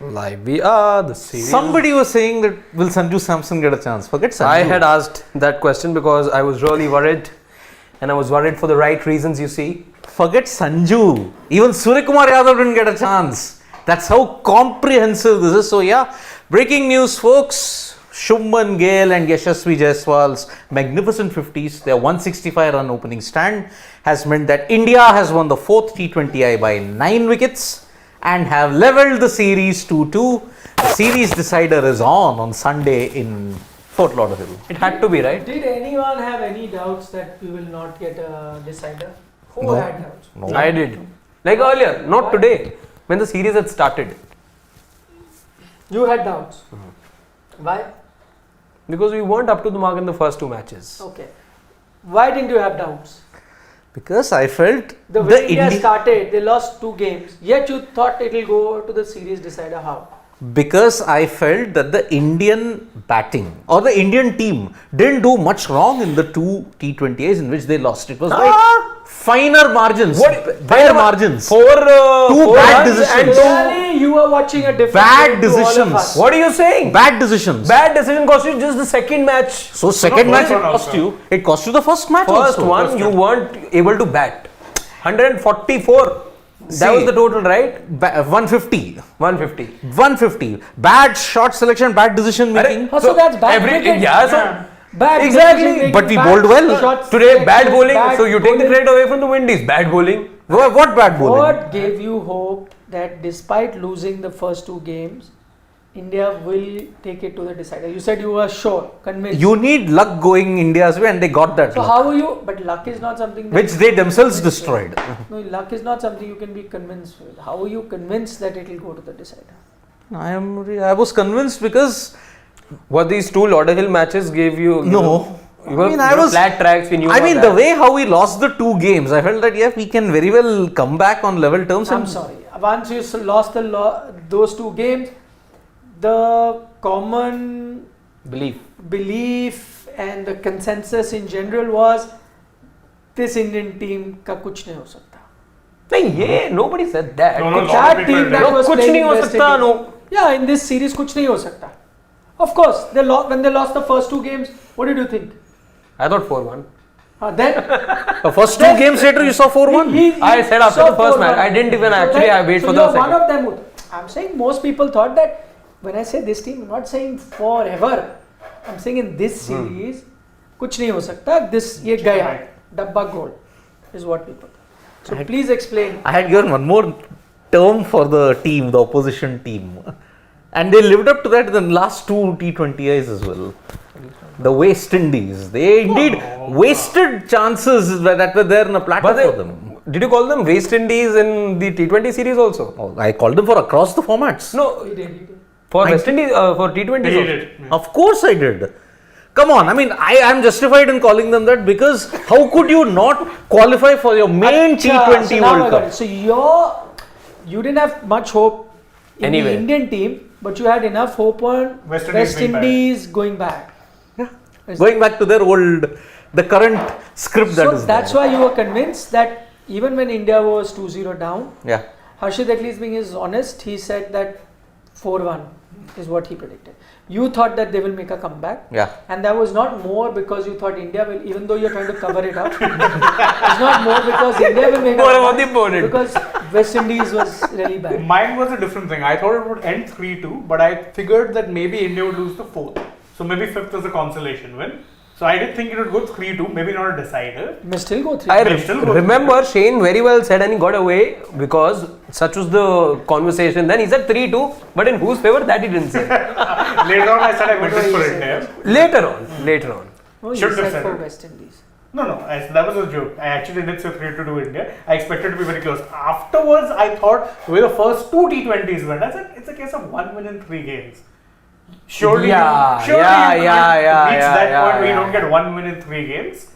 Live we are, the series. Somebody was saying that will Sanju Samson get a chance? Forget Sanju. I had asked that question because I was really worried, and I was worried for the right reasons, you see. Forget Sanju. Even Suryakumar Yadav didn't get a chance. That's how comprehensive this is. So yeah, breaking news, folks. Shubman Gill and Yashasvi Jaiswal's magnificent 50s, their 165 run opening stand has meant that India has won the 4th T20I by 9 wickets and have levelled the series 2-2. The series decider is on Sunday in Fort Lauderdale. It had to be, right? Did anyone have any doubts that we will not get a decider? Who No. had doubts? No. I did. Like earlier, not today, when the series had started. You had doubts. Why? Because we weren't up to the mark in the first 2 matches. Okay. Why didn't you have doubts? Because I felt The way India started, they lost 2 games. Yet you thought it will go to the series decider. How? Because I felt that the Indian batting or the Indian team didn't do much wrong in the 2 T20As in which they lost. It was by finer margins, bare margins. 4 bad runs decisions. and Clearly, you are watching a different Bad game to all of decisions. us. What are you saying? Bad decisions. Bad decision cost you just the second match. So second match it first one cost also. you. It cost you the first match First also. one, you weren't able to bat. 144. See, That was the total, right? 150. 150. 150. Bad shot selection, bad decision making. So that's bad cricket. Yeah, so Bad Exactly. decision-making, But we bad bowled well. shots, today bad bowling. bad So you take the bowling. credit away from the Windies. Bad bowling. What bad bowling? What gave you hope that despite losing the first 2 games, India will take it to the decider? You said you were sure, convinced. You need luck going India's way and they got that so luck, how are you? But luck is not something that which they themselves destroyed. No, luck is not something you can be convinced with. How are you convinced that it will go to the decider? I was convinced because What these 2 Lauderhill matches gave you? No. You were, I mean, you I were was- flat tracks. We knew. I about mean that. the way how we lost the 2 games, I felt that yeah, we can very well come back on level terms. I'm and sorry. Once you lost those 2 games, the common belief and the consensus in general was this Indian team ka kuch nahi ho sakta. नहीं, nobody said that. No, no, That team that was कुछ playing नहीं in हो West सकता. Indies. No. Yeah, in this series kuch nahi ho sakta. Of course, when they lost the first 2 games, what did you think? I thought 4-1. Then the first 2 games later you saw 4-1. I said after saw the first 4-1. match. I didn't even So actually. then- I wait so for you're the one second. of them. I'm saying most people thought that when I say this team, I'm not saying forever. I'm saying in this series, kuch nahi ho sakta. This ye gaya, dabba goal, is what people thought. So please explain. I had given one more term for the team, the opposition team, and they lived up to that in the last 2 T20Is as well. The West Indies, they indeed wasted chances that were there in a platter But for them. did you call them West Indies in the T20 series also? Oh, I called them for across the formats. No, He did. for I West Indies, for T20s He also. did. Of course I did. Come on, I mean, I am justified in calling them that because how could you not qualify for your main T20 so now I World got Cup? it. So you didn't have much hope in Anyway. the Indian team, but you had enough hope on West West Indies being back. Indies going back. Going back to their old, the current script that So is that's there. why you were convinced that even when India was 2-0 down, Yeah. Harshit, at least being honest, he said that 4-1 is what he predicted. You thought that they will make a comeback, Yeah. and that was not more because you thought India will, even though you're trying to cover it up, it's not more because India will make a More about the comeback, opponent. because West Indies was really bad. Mine was a different thing. I thought it would end 3-2, but I figured that maybe India would lose the 4th. So maybe 5th was a consolation win. So I did think it would go 3-2, maybe not a decider. May still go 3. I Still good. remember Shane very well said, and he got away because such was the conversation. Then he said 3-2, but in whose favor that he didn't say. Later on, I said I meant it for India. Later on. Oh, you Should have said said for it. West Indies. No, that was a joke. I actually did say 3-2 India. I expected to be very close. Afterwards, I thought with the first 2 T20s went, I said it's a case of 1 win in 3 games. Surely you can't reach that point where you don't get 1 win in 3 games.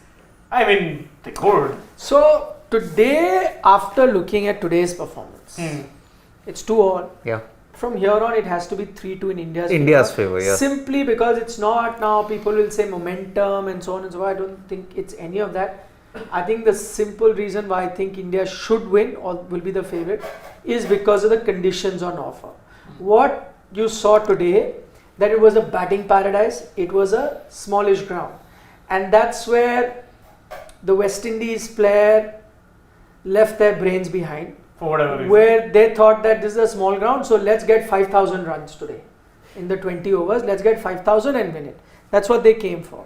I mean, they could. So today, after looking at today's performance, it's 2-all. Yeah. From here on, it has to be 3-2 in India's favor, yeah. Simply because it's not now, people will say momentum and so on and so on. I don't think it's any of that. I think the simple reason why I think India should win or will be the favorite is because of the conditions on offer. What you saw today, that it was a batting paradise, it was a smallish ground. And that's where the West Indies player left their brains behind. For whatever reason. Where they thought that this is a small ground, so let's get 5,000 runs today. In the 20 overs, let's get 5,000 and win it. That's what they came for.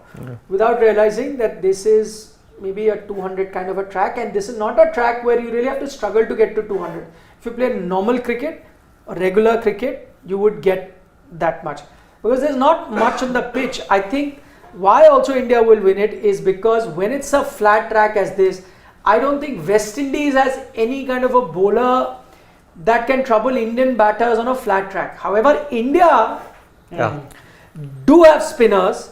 Without realizing that this is maybe a 200 kind of a track, and this is not a track where you really have to struggle to get to 200. If you play normal cricket or regular cricket, you would get that much. Because there's not much on the pitch. I think why also India will win it is because when it's a flat track as this, I don't think West Indies has any kind of a bowler that can trouble Indian batters on a flat track. However, India do have spinners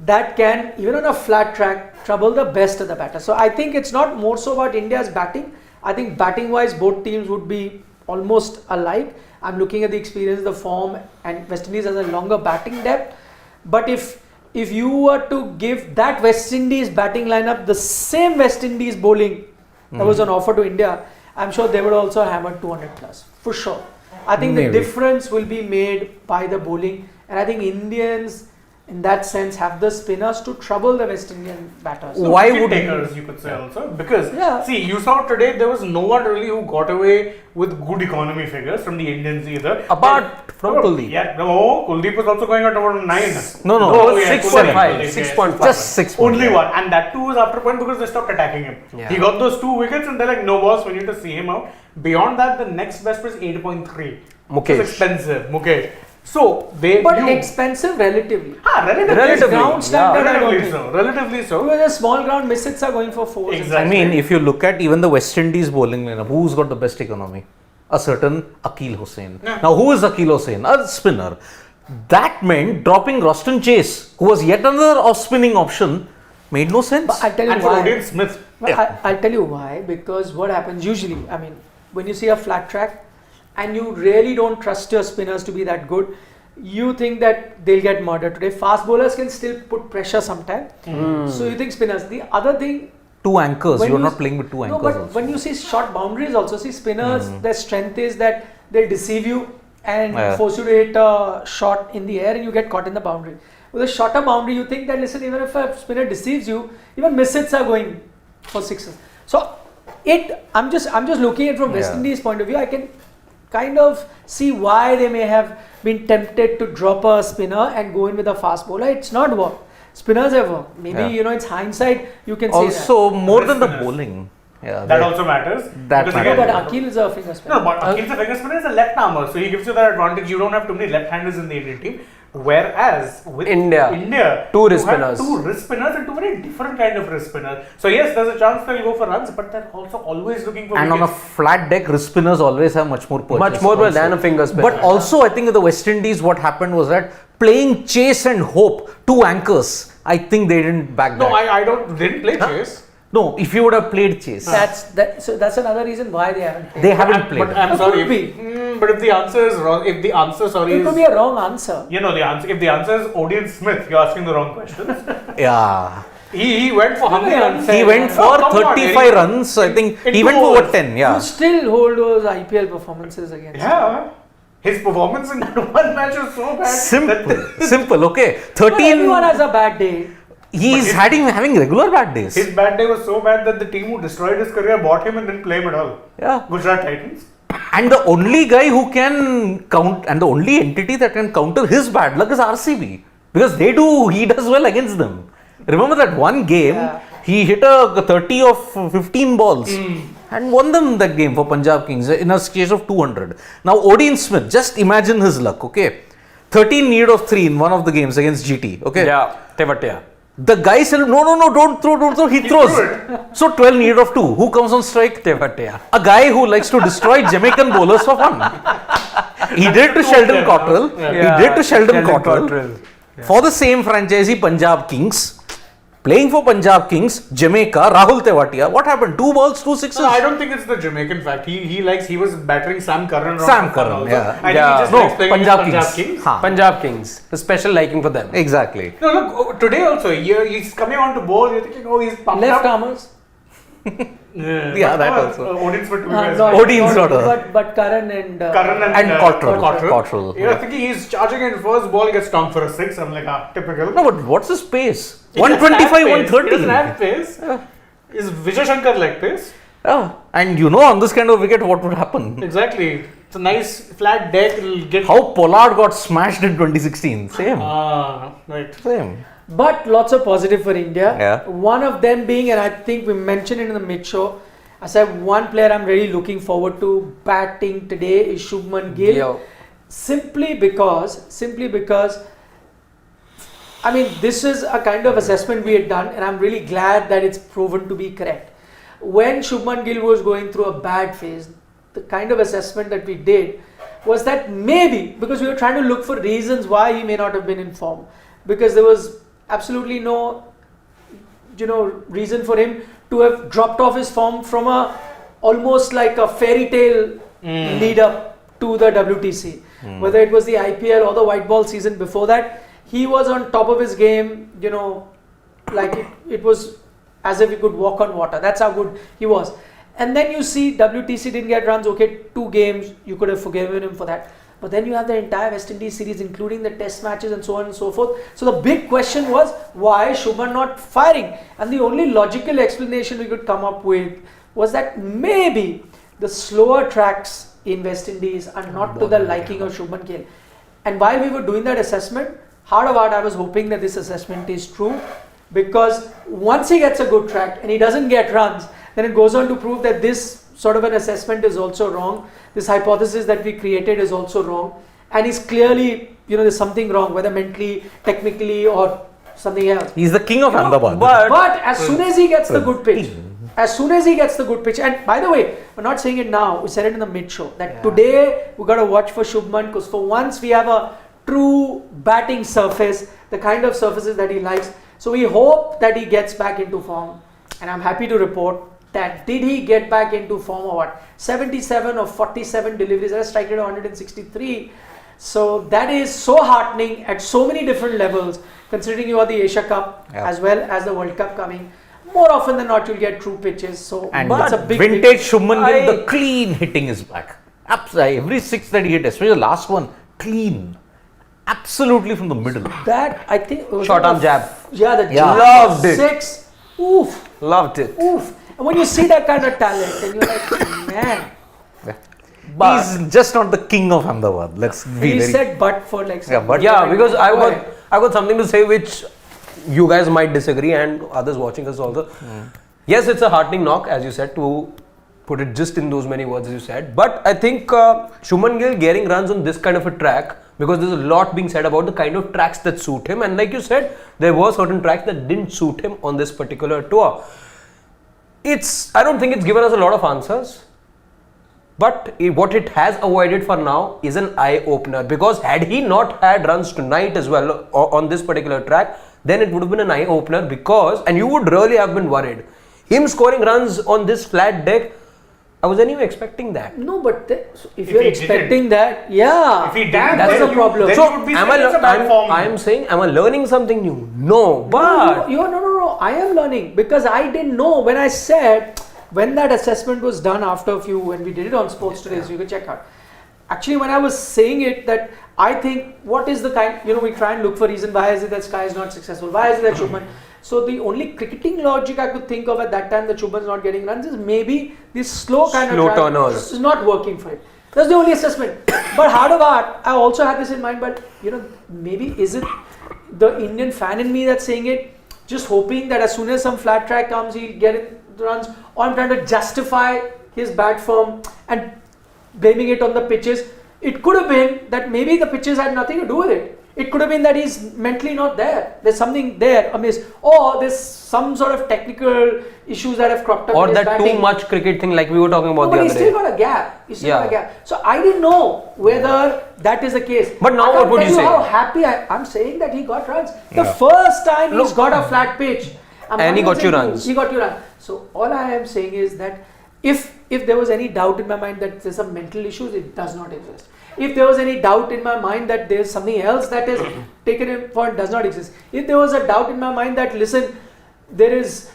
that can, even on a flat track, trouble the best of the batters. So I think it's not more so about India's batting. I think batting wise, both teams would be almost alike. I'm looking at the experience, the form, and West Indies has a longer batting depth. But if you were to give that West Indies batting lineup the same West Indies bowling that was on offer to India, I'm sure they would also hammer 200 plus, for sure. I think the difference will be made by the bowling, and I think Indians in that sense have the spinners to trouble the West Indian batters. So why wicket would takers, you could say also, because see, you saw today there was no one really who got away with good economy figures from the Indians either. Apart from Kuldeep. Yeah, no, Kuldeep was also going at around 9. No, yeah, 6.5. Kuldeep, 6.5. Just 6. Only one, and that too was after point because they stopped attacking him. Yeah. He got those 2 wickets, and they're like, no boss, we need to see him out. Beyond that, the next best was 8.3. Mukesh. It's expensive, Mukesh. So they But knew. expensive relatively. Relatively. Ground standard, I don't Relatively think. so. Relatively so. Because a small ground, misses are going for 4. Exactly. I mean, if you look at even the West Indies bowling lineup, who's got the best economy? A certain Akil Hussain. Yeah. Now, who is Akil Hussain? A spinner. That meant dropping Roston Chase, who was yet another off-spinning option, made no sense. But I'll tell you And for why. Odin Smith. I'll tell you why. Because what happens usually, I mean, when you see a flat track and you really don't trust your spinners to be that good, you think that they'll get murdered today. Fast bowlers can still put pressure sometimes. So you think spinners. The other thing, 2 anchors. when You're you- not playing with 2 anchors. no, but also. when you see short boundaries also, see spinners, their strength is that they'll deceive you and force you to hit a shot in the air and you get caught in the boundary. With a shorter boundary, you think that, listen, even if a spinner deceives you, even miss-hits are going for 6s. So I'm just looking at it from West Indies point of view. I can kind of see why they may have been tempted to drop a spinner and go in with a fast bowler. It's not worked. Spinners have worked. Maybe it's hindsight. You can say Also, more than the Spinners. bowling. Yeah, That also matters. That Because matters. that. again- But Akil is a finger spinner. No, but Akil's a finger spinner is a left armer, so he gives you that advantage. You don't have too many left-handers in the Indian team. Whereas with India, two you wrist have spinners. 2 wrist spinners and 2 very different kind of wrist spinners. So yes, there's a chance they'll go for runs, but they're also always looking for And on a wickets. flat deck, wrist spinners always have much more purchase. Much more also. than a finger spinner. But also, I think with the West Indies, what happened was that playing chase and hope, 2 anchors, I think they didn't back No, that. I didn't play chase. No, if you would have played chase, So that's another reason why they haven't played. they haven't played. But I'm It sorry. could be. But if the answer is wrong, if the answer It could is be a wrong answer. the answer. If the answer is Odin Smith, you're asking the wrong questions. Yeah. he went for how many runs? He went for Oh, come on, 35 Eric. runs. I think In he 2 went for overs. what, 10? Yeah. You still hold those IPL performances against him. Yeah. His performance in that one match was so bad. Simple, okay. Well, 13. everyone has a bad day. He's having regular bad days. His bad day was so bad that the team who destroyed his career bought him and didn't play him at all. Yeah. Gujarat Titans. And the only guy who can count, and the only entity that can counter his bad luck is RCB. Because he does well against them. Remember that one game, he hit a 30 of 15 balls and won them that game for Punjab Kings in a case of 200. Now, Odin Smith, just imagine his luck, okay? 13 need of 3 in one of the games against GT, okay? Yeah, Tevatia. The guy said, no, don't throw. He throws. So 12 need of 2. Who comes on strike? Tevatia. A guy who likes to destroy Jamaican bowlers for fun. He did to Sheldon Cottrell. He did to Sheldon Cottrell. For the same franchisee, Punjab Kings. Playing for Punjab Kings, Jamaica, Rahul Tewatia. What happened? 2 balls, 2 sixes. No, I don't think it's the Jamaican fact. He was battering Sam Curran. around Sam for fun Curran, also. yeah. I think Yeah. he just No, likes playing Punjab against Kings. Haan. Punjab Kings. A special liking for them. Exactly. No, look, today also, he's coming on to bowl. You're thinking, he's pumped Left up. armers. Yeah, that also. Odin's for 2 years. Odin's not a- But Karan and And Cottrell. Cottrell. Yeah, thinking he's charging in first ball, gets stung for a 6. I'm like, typical. No, but what's his pace? He doesn't 125, have pace. He 130. doesn't have pace. Is Vijay Shankar like pace? Yeah. And you know, on this kind of wicket, what would happen? Exactly. It's a nice flat deck. It'll get. How Pollard got smashed in 2016. Same. Right. Same. But lots of positive for India. Yeah. One of them being, and I think we mentioned it in the mid-show, I said one player I'm really looking forward to batting today is Shubman Gill. Yeah. Simply because, I mean, this is a kind of assessment we had done, and I'm really glad that it's proven to be correct. When Shubman Gill was going through a bad phase, the kind of assessment that we did was that maybe, because we were trying to look for reasons why he may not have been in form, because there was absolutely no, reason for him to have dropped off his form from almost like a fairy tale lead up to the WTC. Whether it was the IPL or the white ball season before that, he was on top of his game, like it was as if he could walk on water. That's how good he was. And then you see WTC didn't get runs, okay, 2 games, you could have forgiven him for that. But then you have the entire West Indies series, including the test matches and so on and so forth. So the big question was, why is Shubman not firing? And the only logical explanation we could come up with was that maybe the slower tracks in West Indies are not to the liking of Shubman Gill. And while we were doing that assessment, heart of heart, I was hoping that this assessment is true, because once he gets a good track and he doesn't get runs, then it goes on to prove that this sort of an assessment is also wrong. This hypothesis that we created is also wrong, and he's clearly, there's something wrong, whether mentally, technically, or something else. He's the king of Ahmedabad. But as soon as he gets the good pitch, and by the way, we're not saying it now, we said it in the mid-show, that today we got to watch for Shubman, because for once we have a true batting surface, the kind of surfaces that he likes. So we hope that he gets back into form, and I'm happy to report that did he get back into form or what? 77 of 47 deliveries, that's strike rate of 163. So that is so heartening at so many different levels, considering you are the Asia Cup as well as the World Cup coming. More often than not, you'll get true pitches. So And it's a big vintage Shubman Gill, the clean hitting is back. Absolutely, every 6 that he hit, especially the last one, clean. Absolutely from the middle. That I think was Short arm jab. Yeah, the Yeah. jab. Loved it. 6. Oof. Loved it. Oof. And when you see that kind of talent, and you're like, man. But He's just not the king of Ahmedabad. Let's be He very. said but for like Yeah, but- yeah, because I Go ahead. got something to say which you guys might disagree, and others watching us also. Yes, it's a heartening knock, as you said, to put it just in those many words as you said. But I think Shubman Gill getting runs on this kind of a track, because there's a lot being said about the kind of tracks that suit him, and like you said, there were certain tracks that didn't suit him on this particular tour. I don't think it's given us a lot of answers, but what it has avoided for now is an eye opener, because had he not had runs tonight as well on this particular track, then it would have been an eye opener, and you would really have been worried. Him scoring runs on this flat deck, I was anyway expecting that. No, but if If you're he expecting that, yeah, If he didn't, that's then the you- problem. then So you would be am saying it's a bad form. I am saying, am I learning something new? No, but No. I am learning, because I didn't know when I said, when that assessment was done after a few, when we did it on Sports Today, so you can check out. Actually, when I was saying it, that I think, what is the kind, we try and look for reason, why is it that Sky is not successful? Why is it that Shubman? So the only cricketing logic I could think of at that time that Shubman's not getting runs is maybe this slow kind Slow of turners is not working for him. That's the only assessment. But heart of heart, I also had this in mind, but maybe is it the Indian fan in me that's saying it, just hoping that as soon as some flat track comes, he'll get it runs, or I'm trying to justify his bad form and blaming it on the pitches. It could have been that maybe the pitches had nothing to do with it. It could have been that he's mentally not there. There's something there amiss, or there's some sort of technical issues that have cropped up. or in his that batting. too much cricket thing like we were talking about No, the but he's other still day. got a gap. He's still got a Yeah. gap. So I didn't know whether that is the case. But now I can't what would tell you say? How happy I'm saying that he got runs. The first time he's got a flat pitch. And he got you runs. He got you runs. So all I am saying is that if there was any doubt in my mind that there's some mental issues, it does not exist. If there was any doubt in my mind that there's something else that is taken in for, it does not exist. If there was a doubt in my mind that, listen, there is,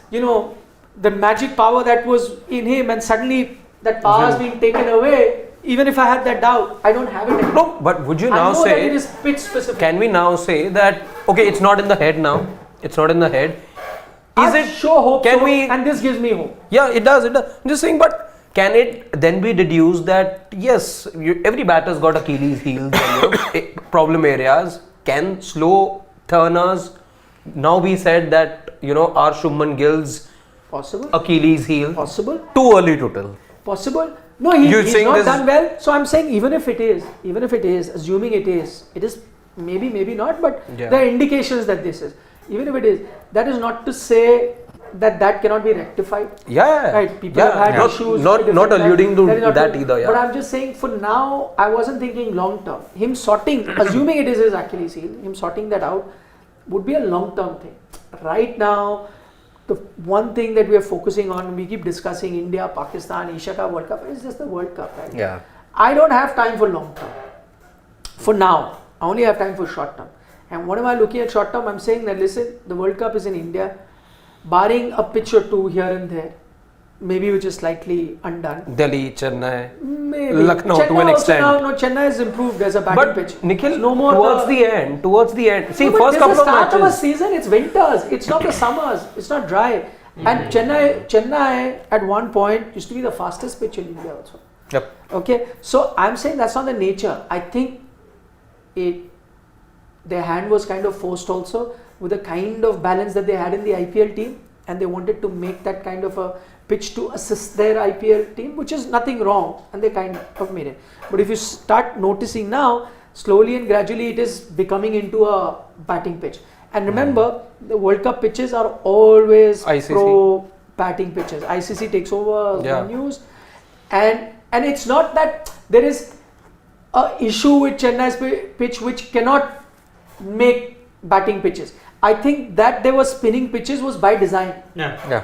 the magic power that was in him, and suddenly that power has been taken away. Even if I had that doubt, I don't have it anymore. No, but would you I now know that say? it is pitch specific. Can we now say that okay, it's not in the head now. It's not in the head. Is I it? sure hope Can so, we? and this gives me hope. Yeah, it does. It does. I'm just saying, but can it then be deduced that yes, every batter's got Achilles heels and problem areas? Can slow turners now be said that are Shubman Gill's Possible. Achilles heel? Possible. Too early to tell. Possible. No, You're he's saying not this- done well. So I'm saying even if it is, assuming it is maybe not, but Yeah. there are indications that this is. Even if it is, that is not to say that cannot be rectified. Yeah, Right, people have had not, issues. Not, with not different alluding times. That is to not that true. either. Yeah. But I'm just saying, for now, I wasn't thinking long term. Him sorting, assuming it is his Achilles heel, him sorting that out would be a long term thing. Right now, the one thing that we are focusing on, we keep discussing India, Pakistan, Asia Cup, World Cup, is just the World Cup, right? Yeah. I don't have time for long term. For now, I only have time for short term. And what am I looking at short term? I'm saying that listen, the World Cup is in India, barring a pitch or two here and there, maybe which is slightly undone. Delhi, Chennai, Maybe Lucknow Chennai to an also extent. Now, no, Chennai has improved. There's a batting But pitch. Nikhil, It's no more towards the end. See, No, but first this couple is the of start of a matches. season. It's winters. It's not the summers. It's not dry. And Chennai at one point used to be the fastest pitch in India also. Yep. Okay, so I'm saying that's not the nature. I think their hand was kind of forced also with the kind of balance that they had in the IPL team, and they wanted to make that kind of a pitch to assist their IPL team, which is nothing wrong, and they kind of made it. But if you start noticing now, slowly and gradually it is becoming into a batting pitch. And remember, the World Cup pitches are always ICC. pro batting pitches. ICC takes over venues, and it's not that there is a issue with Chennai's pitch which cannot make batting pitches. I think that there were spinning pitches was by design. Yeah.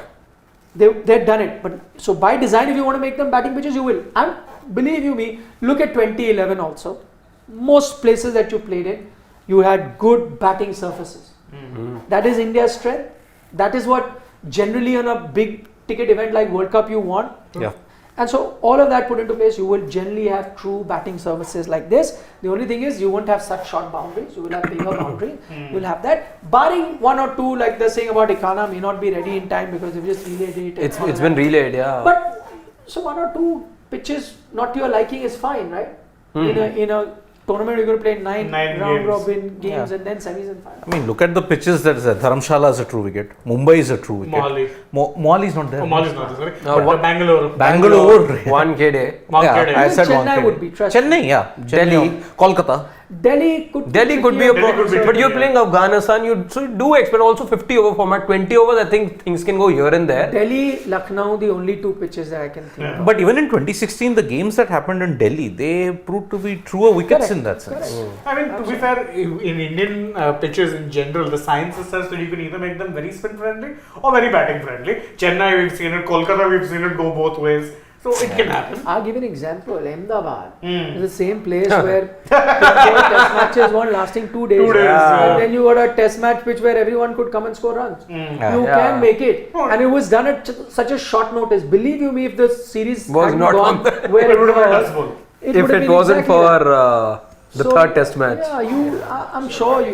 They've done it, but so by design, if you want to make them batting pitches, you will. And believe you me, look at 2011 also. Most places that you played in, you had good batting surfaces. That is India's strength. That is what generally on a big ticket event like World Cup you want. Yeah. And so all of that put into place, you will generally have true batting services like this. The only thing is you won't have such short boundaries. You will have bigger boundaries. You will have that. Barring one or two, like they're saying about Ikana, may not be ready in time because they've just relayed it. It's and all been that. relayed, yeah. But so one or two pitches not to your liking is fine, right? In a tournament, you're going to play nine round games. robin games Yeah. and then semis and finals. I mean, look at the pitches that is there. Dharamshala is a true wicket. Mumbai is a true wicket. Mohali. Mohali is not there. Mohali is not there, sorry. No, But what- Bangalore. Bangalore. 1K day. Wankhede. I said Chennai Wankhede. would be, trust Chennai, yeah. Delhi. Chennai, Kolkata. Delhi could Delhi could be a tricky. Delhi could be but tricky, you're yeah. playing Afghanistan. You do expect also 50 over format, 20 overs. I think things can go here and there. Delhi, Lucknow, the only two pitches that I can think of. But even in 2016, the games that happened in Delhi, they proved to be truer wickets in that sense. I mean, to be fair, in Indian pitches in general, the science is such that you can either make them very spin friendly or very batting friendly. Chennai, we've seen it. Kolkata, we've seen it go both ways. So it can happen. I'll give an example. Ahmedabad Mm. is the same place where test matches weren't lasting 2 days. 2 days, Yeah. And then you got a test match pitch where everyone could come and score runs. Yeah. You Yeah. can make it. Oh. And it was done at such a short notice. Believe you me, if the series Was hadn't not gone on the- where It would have been was, touchable. it If would have it been wasn't exactly that. for the So, third test match. Yeah, I'm sure you.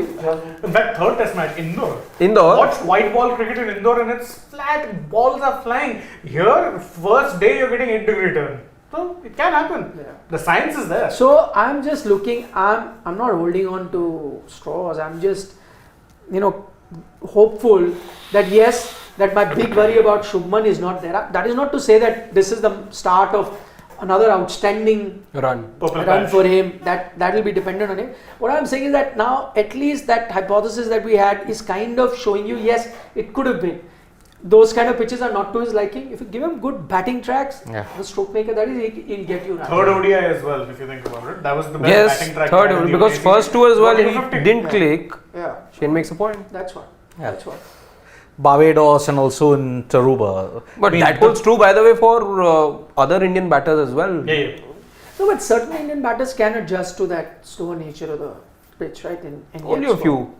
In fact, third test match, Indore. Indore. Watch white ball cricket in Indore and it's flat, balls are flying. Here, first day you're getting 8-degree turn. So it can happen. Yeah. The science is there. So I'm just looking. I'm not holding on to straws. I'm just, hopeful that yes, that my big worry about Shubman is not there. That is not to say that this is the start of another outstanding Run. Purple run patch. for him. That will be dependent on him. What I'm saying is that now at least that hypothesis that we had is kind of showing you yes, it could have been. Those kind of pitches are not to his liking. If you give him good batting tracks, the stroke maker that is, he'll get you runs. Third ODI as well, if you think about it. That was the best Yes, batting track. third he had in the because ODI. first two as well he 50. didn't click. Yeah, Shane makes a point. that's what. Yeah. That's what. Barbados and also in Taruba. But I mean, that holds true, by the way, for other Indian batters as well. Yeah. No, but certain Indian batters can adjust to that slower nature of the pitch, right? In Only a few.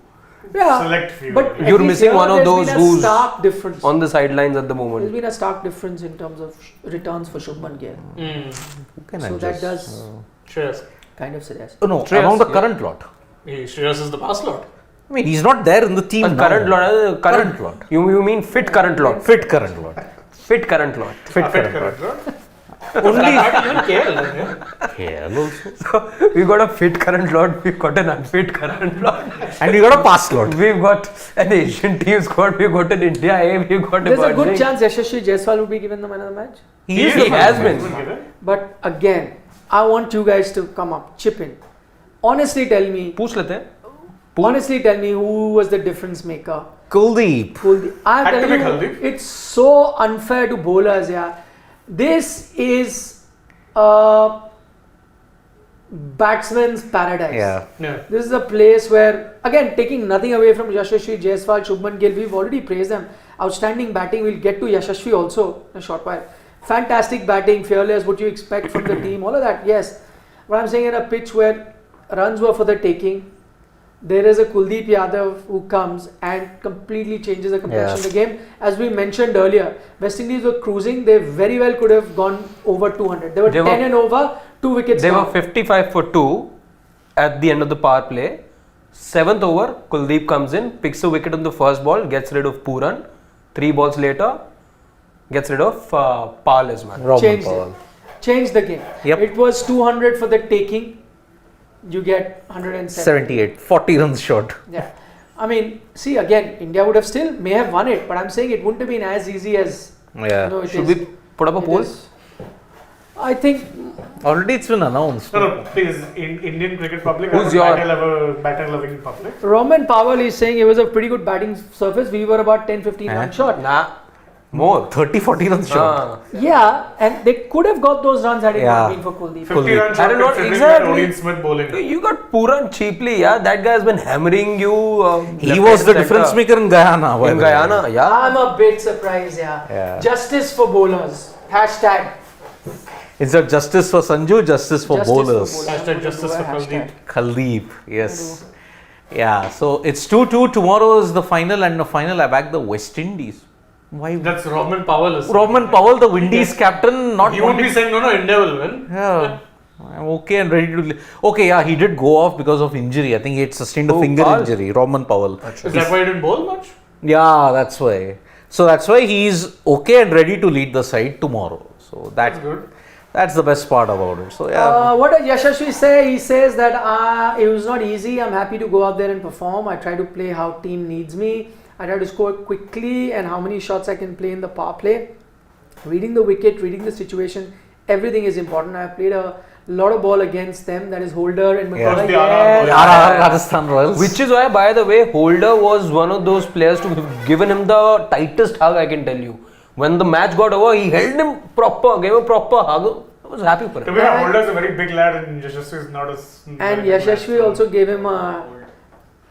Yeah, select few. but at You're least missing here one of there's those been a who's stark difference. on the sidelines at the There's moment. been a stark difference in terms of returns for Shubman Gill. Who can So adjust? that does Shreyas. kind of suggest. Oh, no, Shreyas, among the yeah. current lot. Shreyas is the pass lot. I mean, he's not there in the team now. Current lot. Current lot. You mean fit current lot? Fit current lot. Fit current lot. Fit current lot. Correct, lot. Only Even KL. KL also. So we got a fit current lot. We've got an unfit current lot. And you got a pass lot. We've got an Asian team squad. We've got an India A. We've got There's a good emerging. chance Yashasvi Jaiswal will be given the man of the match. He has been. But again, I want you guys to come up, chip in. Honestly tell me, पूछ लेते हैं. honestly tell me who was the difference maker. Kuldeep. I'm Had to telling be you, Kuldeep. it's so unfair to bowlers, yeah. This is a batsman's paradise. Yeah. Yeah. This is a place where, again, taking nothing away from Yashasvi, Jaiswal, Shubman Gill, we've already praised them. Outstanding batting, we'll get to Yashasvi also in a short while. Fantastic batting, fearless, what you expect from the team, all of that, yes. But I'm saying in a pitch where runs were for the taking, there is a Kuldeep Yadav who comes and completely changes the complexion of the game. As we mentioned earlier, West Indies were cruising, they very well could have gone over 200. They were 10 and over, 2 wickets They down. were 55 for 2 at the end of the power play. 7th over, Kuldeep comes in, picks a wicket on the first ball, gets rid of Pooran. 3 balls later, gets rid of Pal as well. Changed it. Changed the game. Yep. It was 200 for the taking. You get 107. 78. 40 runs short. Yeah. I mean, see again, India would have still may have won it, but I'm saying it wouldn't have been as easy as Yeah. it Should is. we put up a It poll? is. I think Already it's been announced. No, please. In Indian cricket public, Who's your- batter loving public? Roman Powell is saying it was a pretty good batting surface. We were about 10-15 runs short. Nah, more. 30-40 runs short. Ah. Yeah, and they could have got those runs had it Yeah. not been for Kuldeep. 50 runs I short don't know considering exactly. that Odin Smith bowling. You got Pooran cheaply, yeah. That guy has been hammering you. He left was and the center. difference maker in Guyana. by In the way. Guyana, yeah. I'm a bit surprised, yeah. Yeah. Justice for bowlers. Hashtag. Instead of justice for Sanju, justice for Justice bowlers. For bowlers. Hashtag justice for Hashtag. Kuldeep. Kuldeep, yes. Yeah, so it's 2-2. Tomorrow is the final, and the final I back the West Indies. Why? That's Roman Powell. Roman Powell, the Windies captain, not He won't be wanting- saying no, India will win. Yeah, I'm okay and ready to. Okay, yeah, he did go off because of injury. I think he had sustained a Oh, finger Powell? injury. Roman Powell. Is that why he didn't bowl much? Yeah, that's why. So that's why he's okay and ready to lead the side tomorrow. So That's good. that's the best part about it. So yeah, What does Yashasvi say? He says that it was not easy. I'm happy to go out there and perform. I try to play how team needs me. I try to score quickly and how many shots I can play in the power play. Reading the wicket, reading the situation, everything is important. I've played a lot of ball against them. That is Holder and Yeah. McCullough. The RR ball. RR Rajasthan Royals. Which is why, by the way, Holder was one of those players to have given him the tightest hug, I can tell you. When the match got over, he held him proper, gave him a proper hug. I was happy for To him. be honest, Holder is a very big lad and Yashasvi is not as. And Yashasvi also gave him a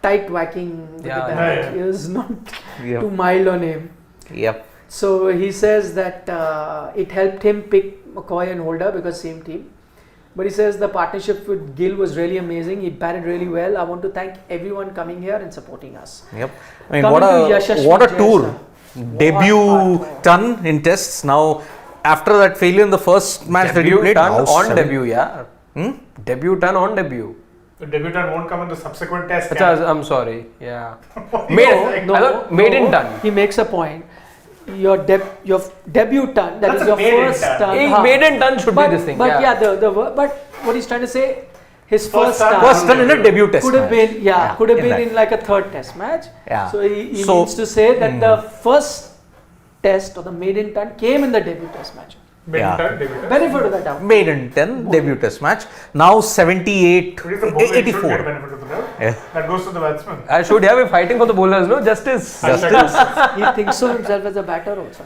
tight whacking with Yeah, the yeah, bat. yeah. He was not Yep. too mild on him. Yep. So he says that it helped him pick McCoy and Holder because same team. But he says the partnership with Gill was really amazing. He batted really well. I want to thank everyone coming here and supporting us. Yep. I mean, Coming what to a Yashasvi what a Jaiswal. tour. Debut ton in tests. Now, after that failure in the first match that he Debut played, done now on seven- debut, yeah. Hmm? Debut done on debut. The debutant won't come in the subsequent test. Achha, I'm sorry, yeah. No, Made, I thought maiden done. He makes a point. Your debut ton, that That's is a your maiden first ton. ton. Hey, maiden done should but, be this thing. But yeah. but what he's trying to say, his First first ton. ton First done in a debut test could have match. been Yeah, could have in been that. in like a third test match. Yeah. So he So- means to say that the first test or the maiden ton came in the debut test match. Yeah. Debutant. Benefit of the doubt. Maiden 10 debut test match. Now 78, But if the bowler should get 84. benefit of the doubt. Yeah. That goes to the batsman. I should have been fighting for the bowlers, no? Justice. He thinks so himself as a batter also.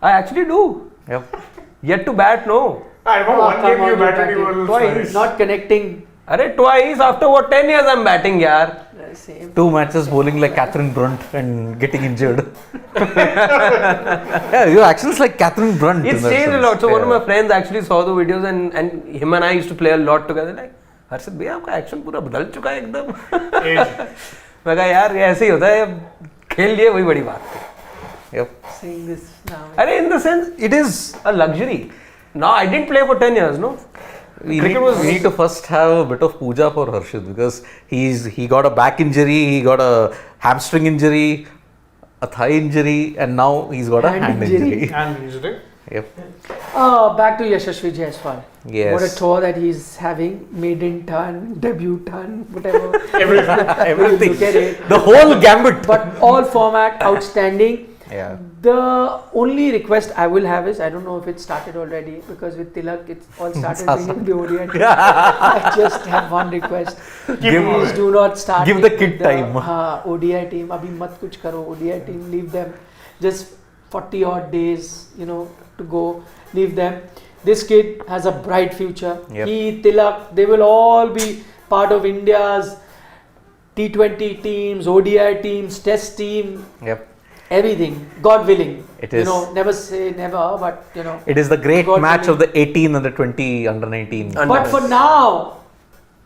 I actually do. Yep. Yet to bat, no. I remember Oh, one come game on, you you batted, you batted were twice. Not connecting. Arey, twice after what 10 years I'm batting, yaar. Same. 2 matches bowling like Catherine Brunt and getting injured. Yeah, your actions like Catherine Brunt. It's in that changed a sense. lot. So one of Yeah. my friends actually saw the videos and him and I used to play a lot together. Like, Harshit bhaiya, आपका action पूरा बदल चुका है एकदम. Age. मैं कहा यार ये ऐसे ही होता है, खेल लिए वही बड़ी बात है. Yep. Saying this now. अरे in the sense it is a luxury. Now I didn't play for 10 years, no. We need to first have a bit of puja for Harshit because he got a back injury, he got a hamstring injury, a thigh injury, and now he's got a hand injury. And injury. Yep. Back to Yashasvi Jaiswal. Yes. What a tour that he's having. Maiden turn, debut turn, whatever. Everything. Look at it. The whole gambit. But all format outstanding. Yeah. The only request I will have is, I don't know if it started already, because with Tilak it's all started bringing the ODI team. I just have one request. Please do not start. Give the it kid with time. ODI team. Abhi mat kuch karo. ODI team, leave them. Just 40 odd days, to go. Leave them. This kid has a bright future. Yep. He, Tilak, they will all be part of India's T20 teams, ODI teams, Test team. Yep. Everything, God willing. It is. Never say never, but It is the great God match willing. of the 18 and the 20 under 19 But for now,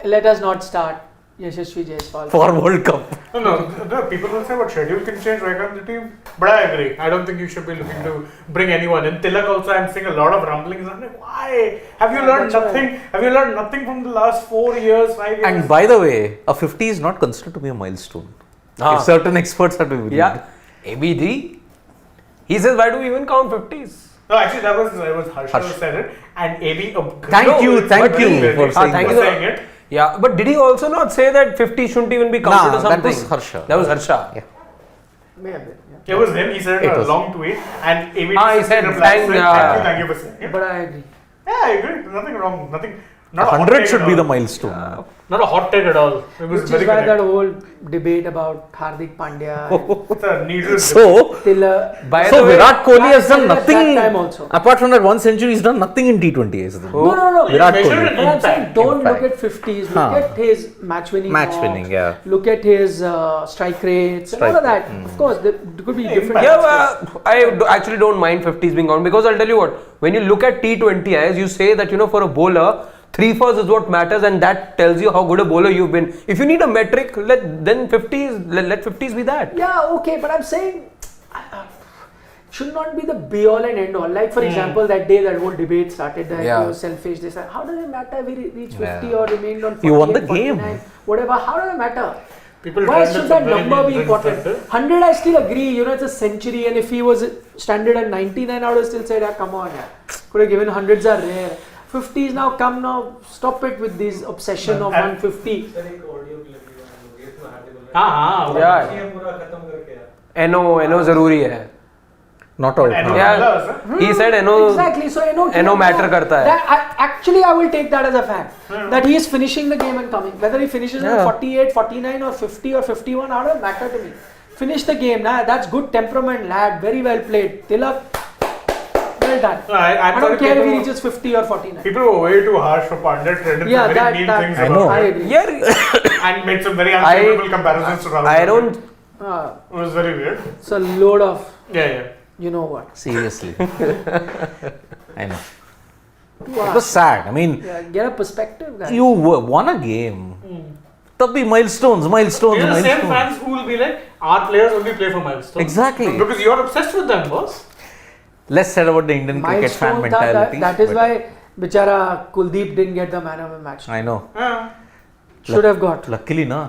let us not start Yashasvi Jaiswal. for World Cup. No, people will say what schedule can change right on the team. But I agree. I don't think you should be looking to bring anyone in. Tilak also, I'm seeing a lot of rumblings. I'm like, why? Have you learned That's nothing? Have you learned nothing from the last 4 years, 5 years? And by the way, a 50 is not considered to be a milestone. Ah. If certain experts have to believe. Yeah, ABD. He says, why do we even count 50s? No, actually, that was Harsha who said it. And AB. Thank you for saying thank that. you. saying it. Yeah, but did he also not say that 50 shouldn't even be counted or Nah, something? that was Harsha. That was Harsha. Yeah. Maybe, It was him. He said It a was. long tweet. And AB He said, thank you for saying it. But I agree. Yeah, I agree. Nothing wrong. Nothing. Not a hot 100 take should at be all. the milestone. Not a hot take at all. It was Which very is why correct. that whole debate about Hardik Pandya and It's a needless. So, Tilak. By so the way, Virat Kohli has That done time nothing. also. Apart from that one century, he's done nothing in T20Is. No. Virat Measure Kohli. it. But I'm saying, Impact. don't look at 50s. Look Huh. at his match winning. Yeah. Look at his strike rates and all of that. Of course, there could be different. yeah, actually don't mind 50s being counted because I'll tell you what, when you look at T20Is, you say that, for a bowler, 3 fours is what matters and that tells you how good a bowler you've been. If you need a metric, let 50s be that. Yeah, okay, but I'm saying should not be the be all and end all. Like for example, that day that whole debate started that Yeah. you were selfish. They said, how does it matter if we reach 50 Yeah. or remained on 48, You won the game. 49, whatever? How does it matter? People Why trend should at that some very number be neat important? things, 100, I still agree. It's a century, and if he was standard at 99, I would have still said, come on, could have given hundreds are rare. 50s now, come now, stop it with this obsession of 150. हाँ Yeah. NO zaruri hai. Not out. NO Yeah. He said NO. Exactly, so NO matter karta hai. Actually, I will take that as a fact that he is finishing the game and coming. Whether he finishes Yeah. in 48, 49, or 50 or 51, how does it matter to me? Finish the game, that's good temperament, lad. Very well played. Tilak, well done. No, I'm I don't sorry, care if he people- reaches 50 or 49. People were way too harsh for Pandya. Trended Yeah, some very mean that things I about know. I it. agree. Yeah, And made some very unfavorable comparisons to Rahul. I Dravid. don't. It was very weird. It's a load of, Yeah. you know what. Seriously. I know. Too It was harsh. sad. I mean, Yeah, get a perspective, guys. you won a game. Tab bhi milestones. You're the same milestones. fans who will be like, our players only play for milestones. Exactly. Because you're obsessed with them, boss. Less said about the Indian cricket fan Milestone tha, mentality. that is but why Bichara Kuldeep didn't get the man of the match. I know. Yeah. Should have got. Luckily, na.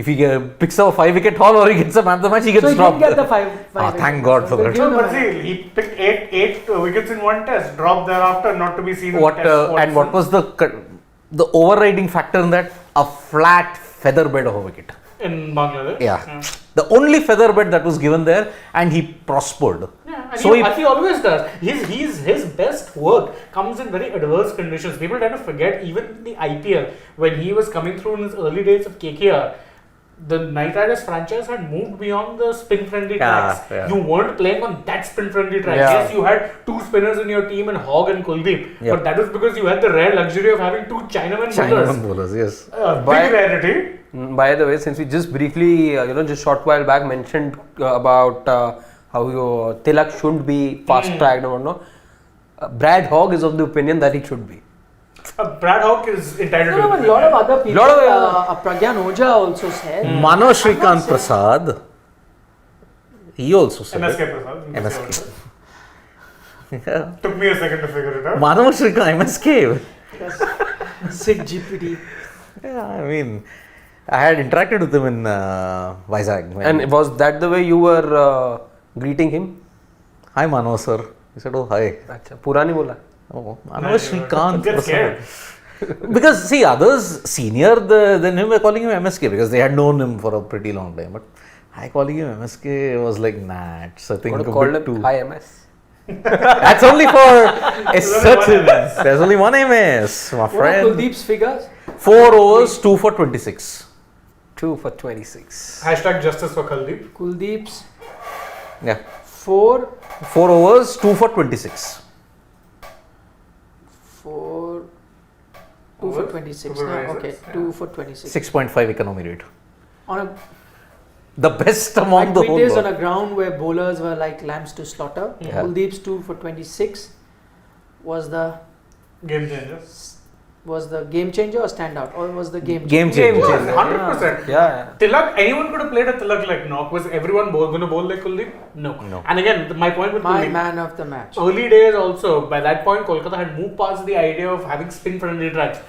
If he picks up a 5-wicket haul or he gets a man of the match, he gets So he dropped. didn't get the five thank God for We'll that. give him No, the but man. see, he picked eight wickets in one test, dropped thereafter, not to be seen What in test and what was the overriding factor in that? A flat feather bed of a wicket. in Bangladesh? Yeah. The only feather bed that was given there, and he prospered. Yeah, and So he always does. His best work comes in very adverse conditions. People tend to forget even in the IPL when he was coming through in his early days of KKR. The Knight Riders franchise had moved beyond the spin-friendly tracks. Yeah. You weren't playing on that spin-friendly track. Yeah. Yes, you had 2 spinners in your team, and Hogg and Kuldeep. Yeah. But that was because you had the rare luxury of having 2 Chinaman bowlers. Chinaman bowlers, yes. Big rarity. By the way, since we just briefly, just short while back mentioned about how Tilak shouldn't be fast-tracked or whatnot, Brad Hogg is of the opinion that he should be. Brad Hawk is entitled No, to but win, a lot of yeah. other people. Lot of- Pragyan Oja also said. Mano Shrikant Prasad, he also said MSK it. Prasad. MSK. Yeah. Took me a second to figure it out. Mano Shrikant, MSK. Sid GPT. Yeah, I mean, I had interacted with him in Vizag. And was that the way you were greeting him? Hi Mano sir. He said, oh hi. अच्छा पूरा नहीं बोला. Oh, Mano Shrikant Get Prasad. scared. Because see, others senior than him were calling him MSK because they had known him for a pretty long time. But I calling him MSK was like, nah, it's a thing Would a have called bit him too. Hi MS. That's only for a There's only certain. one MS. There's only one MS, my What are friend. Kuldeep's figures? 4 overs, 2 for 26. 2 for 26. Hashtag justice for Kuldeep. Kuldeep's Yeah. 4 4 overs, 2 for 26. 4 2 for 26. Two for Okay, 26, 2 for 26. 6.5 economy rate. On a The best my among the tweet whole is on lot. a ground where bowlers were like lambs to slaughter. Yeah. Kuldeep's 2 for 26 was the Game changer. game changer or standout, or was the game Game changer? changer. Yes, 100%. Yeah. Tilak, anyone could have played a Tilak like knock. Was everyone going to bowl like Kuldeep? No. No. And again, my point with My Kuldeep. man of the match. Early days also, by that point, Kolkata had moved past the idea of having spin-friendly tracks.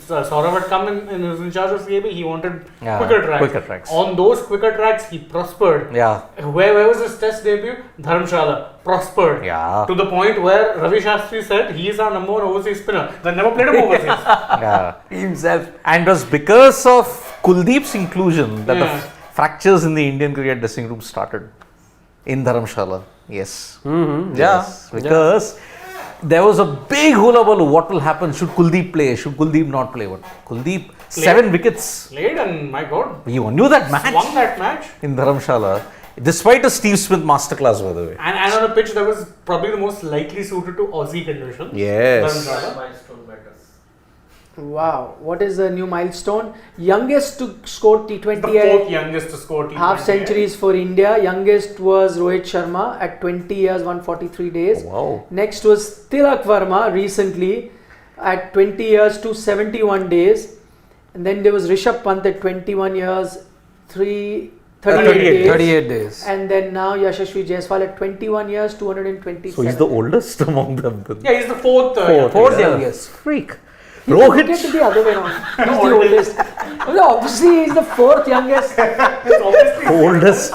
Saurav had come in and was in charge of CAB. He wanted Yeah, quicker tracks. On those quicker tracks, he prospered. Yeah. Where was his test debut? Dharamshala. Prospered. Yeah. To the point where Ravi Shastri said he is our number one overseas spinner. That never played him overseas. Yeah. Himself. And it was because of Kuldeep's inclusion that Yeah. the fractures in the Indian cricket dressing room started in Dharamshala. Yes. Mm-hmm. Yes. Because there was a big hullabaloo. What will happen? Should Kuldeep play? Should Kuldeep not play? What? Kuldeep, 7 wickets. Played and my god, He won that match won that match. in Dharamshala. Despite a Steve Smith masterclass, by the way. And on a pitch that was probably the most likely suited to Aussie conditions. Yes. Dharamshala. Wow, what is the new milestone? Youngest to score The T20I fourth youngest to score T20I. half centuries for India. Youngest was Rohit Sharma at 20 years, 143 days. Wow. Next was Tilak Verma recently at 20 years, 271 days. And then there was Rishabh Pant at 21 years, 38 days. 38 days. And then now Yashasvi Jaiswal at 21 years, 227. So he's the oldest among them. Then. Yeah, he's the fourth. Fourth Yeah. youngest. Freak. Look at Rohit. the other way around. He's the oldest. Well, obviously, he's the fourth youngest. Obviously. Oldest.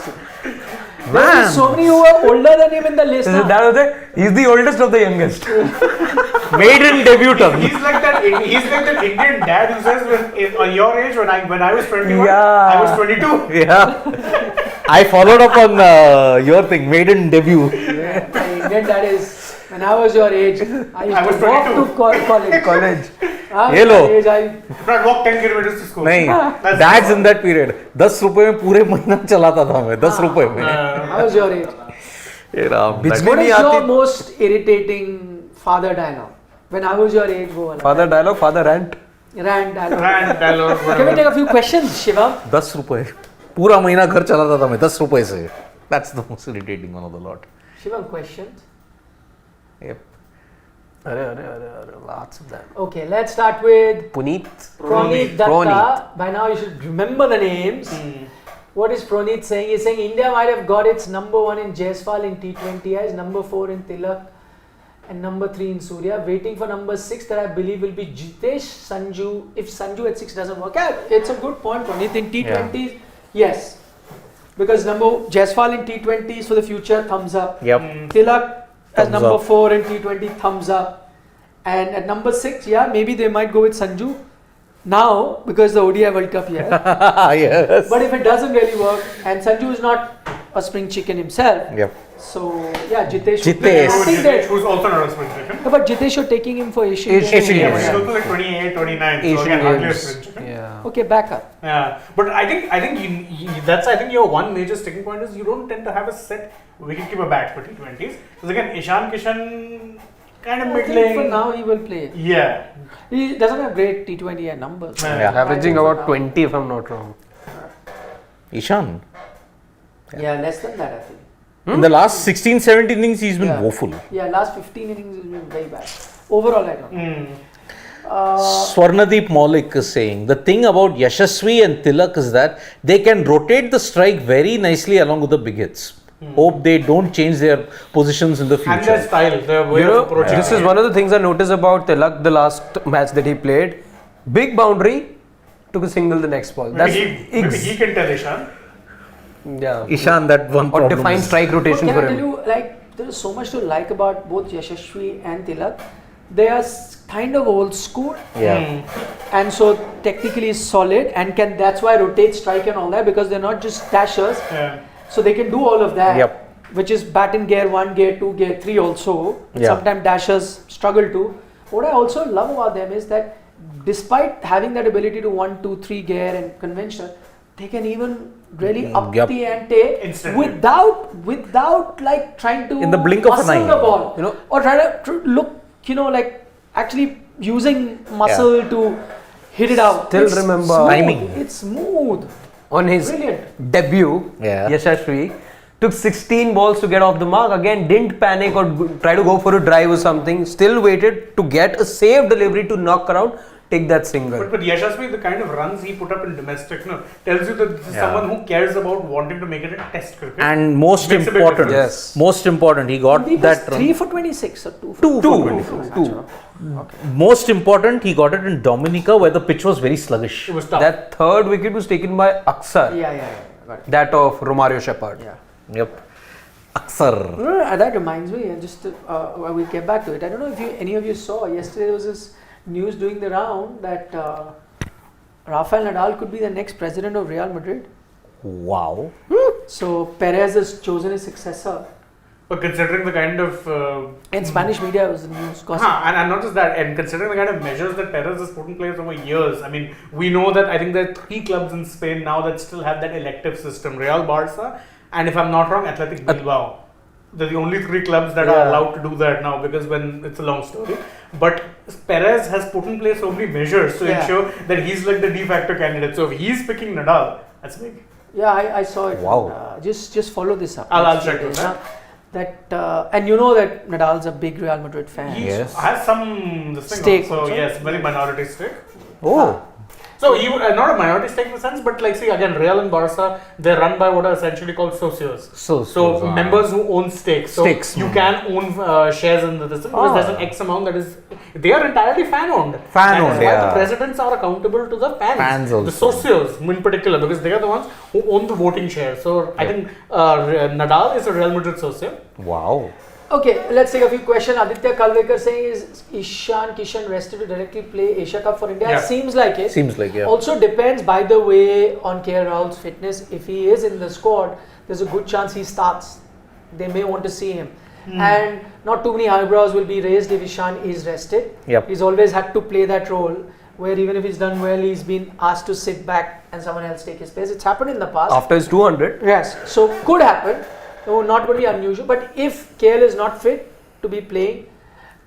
There are Man. so many who are older than him in the list. Is now. it that or that? He's the oldest of the youngest. Maiden debutant. He's like that. He's like that Indian dad who says, "On your age, when I was 21, Yeah. I was 22." Yeah. I followed up on your thing, maiden debut. Yeah, my Indian dad is. When I was your age, I used I was to walk 22. to college. College. I was Hello. your age, But walk 10 kilometers to school. नहीं, That's- that's in that period. 10 रुपए में पूरे महीना चलाता था मैं, 10 रुपए में. I was your age. ये राम, बिजली that- What नहीं is your आती. most irritating father dialogue? When I was your age, वो वाला. Father dialogue, father rant. Rant dialogue. And dialogue, Can we whatever. take a few questions, Shiva? 10 रुपए. पूरा महीना घर चलाता था मैं 10 रुपए से. That's the most irritating one of the lot. Shiva, questions. Yep. Lots of them. Okay, let's start with Puneet. Proneet Datta. Proneet. By now you should remember the names. What is Proneet saying? He's saying India might have got its number 1 in Jaiswal in T20Is, number 4 in Tilak, and number 3 in Surya. Waiting for number 6 that I believe will be Jitesh Sanju. If Sanju at 6 doesn't work out, it's a good point, Proneet. In T20s, yes. Because number Jaiswal in T20s for the future, thumbs up. Yep. Tilak as Thumbs number up. 4 in T20, thumbs up. And at number 6, yeah, maybe they might go with Sanju now because the ODI World Cup here. Yes. But if it doesn't really work, and Sanju is not a spring chicken himself, Yep. so yeah, Jitesh. should be- Jitesh. I think Jitesh, that, who's also not a spin chicken. no, but Jitesh, you're taking him for Asian Asian Games. Asian Yeah, Games. he's also like 28, 29. So Asian again, hardly a Games. spin chicken. Yeah. Okay, back up. Yeah, but I think that's your one major sticking point is you don't tend to have a set wicketkeeper bat for T20s. Because again, Ishan Kishan kind of I think middling. for now he will play. Yeah. He doesn't have great T20 numbers. Yeah. Averaging about 20 if I'm not wrong. Ishan. Yeah, less than that I think. In the last 16-17 innings, he's been Yeah. woeful. Yeah, last 15 innings has been very bad. Overall, I don't know. Swarnadeep Maulik is saying the thing about Yashasvi and Tilak is that they can rotate the strike very nicely along with the big hits. Hope they don't change their positions in the future. And their style, their way of approaching. This is one of the things I noticed about Tilak the last match that he played. Big boundary, took a single the next ball. That's Maybe he can tell Ishan. yeah. Ishan, that one Or problem define is- strike But rotation can I for tell him. you, like, there is so much to like about both Yashasvi and Tilak. They are kind of old school, Yeah. and so technically solid, and can that's why rotate strike and all that, because they're not just dashers. Yeah. So they can do all of that, Yep. which is bat in gear 1, gear 2, gear 3 also. Yeah. Sometimes dashers struggle to. What I also love about them is that despite having that ability to 1, 2, 3 gear and conventional, they can even really up Yep. the ante Instantly. without like trying to In the blink of an muscle eye. the ball, You know, or try to look, like actually using muscle to hit it out. Still It's remember- smooth. Timing. It's smooth. On his Brilliant. debut, Yeah. Yashasvi took 16 balls to get off the mark. Again, didn't panic or try to go for a drive or something. Still waited to get a safe delivery to knock around, take that single. But Yashasvi, the kind of runs he put up in domestic, tells you that this is Yeah. someone who cares about wanting to make it a test cricket. And most Makes a big important, difference. most important, he got He was that 3 run. for 26 or 2 for Two for 26. Two. Most important, he got it in Dominica where the pitch was very sluggish. It was tough. That third wicket was taken by Aksar, Yeah. Got it. that of Romario Shepherd. Yeah. Yep. Aksar. That reminds me, and just we'll get back to it. I don't know if any of you saw yesterday. There was this news doing the round that Rafael Nadal could be the next president of Real Madrid. Wow. So Perez has chosen his successor. But considering the kind of In Spanish media, it was the news. Gossip. and not just that, and considering the kind of measures that Perez has put in place over years, I mean, we know that I think there are 3 clubs in Spain now that still have that elective system: Real, Barca, and if I'm not wrong, Athletic Bilbao. They're the only 3 clubs that are Yeah. allowed to do that now, because when it's a long story. But Perez has put in place so many measures to Yeah. ensure that he's like the de facto candidate. So if he's picking Nadal, that's big. Yeah, I saw it. Wow. Just follow this up. I'll Next check few it days, out. That and you know that Nadal's a big Real Madrid fan. He Yes. has some this thing Stake also, also. yes, very minority stake. Oh. So he not a minority stake in the sense, but like see again, Real and Barca, they're run by what are essentially called socios. So members who own stakes. So Stakes. you can own shares in the system because there's an X amount that is. They are entirely fan owned. Fan That is owned, why yeah. the presidents are accountable to the fans. Fans The also. socios in particular, because they are the ones who own the voting share. So I think Nadal is a Real Madrid socio. Wow. Okay, let's take a few questions. Aditya Kalvekar saying, is Ishan Kishan rested to directly play Asia Cup for India? Yeah. Seems like it. Seems like, yeah. Also depends, by the way, on KL Rahul's fitness. If he is in the squad, there's a good chance he starts. They may want to see him. And not too many eyebrows will be raised if Ishan is rested. Yep. He's always had to play that role where even if he's done well, he's been asked to sit back and someone else take his place. It's happened in the past. After his 200, Yes, so could happen. No, not going to be unusual. But if KL is not fit to be playing,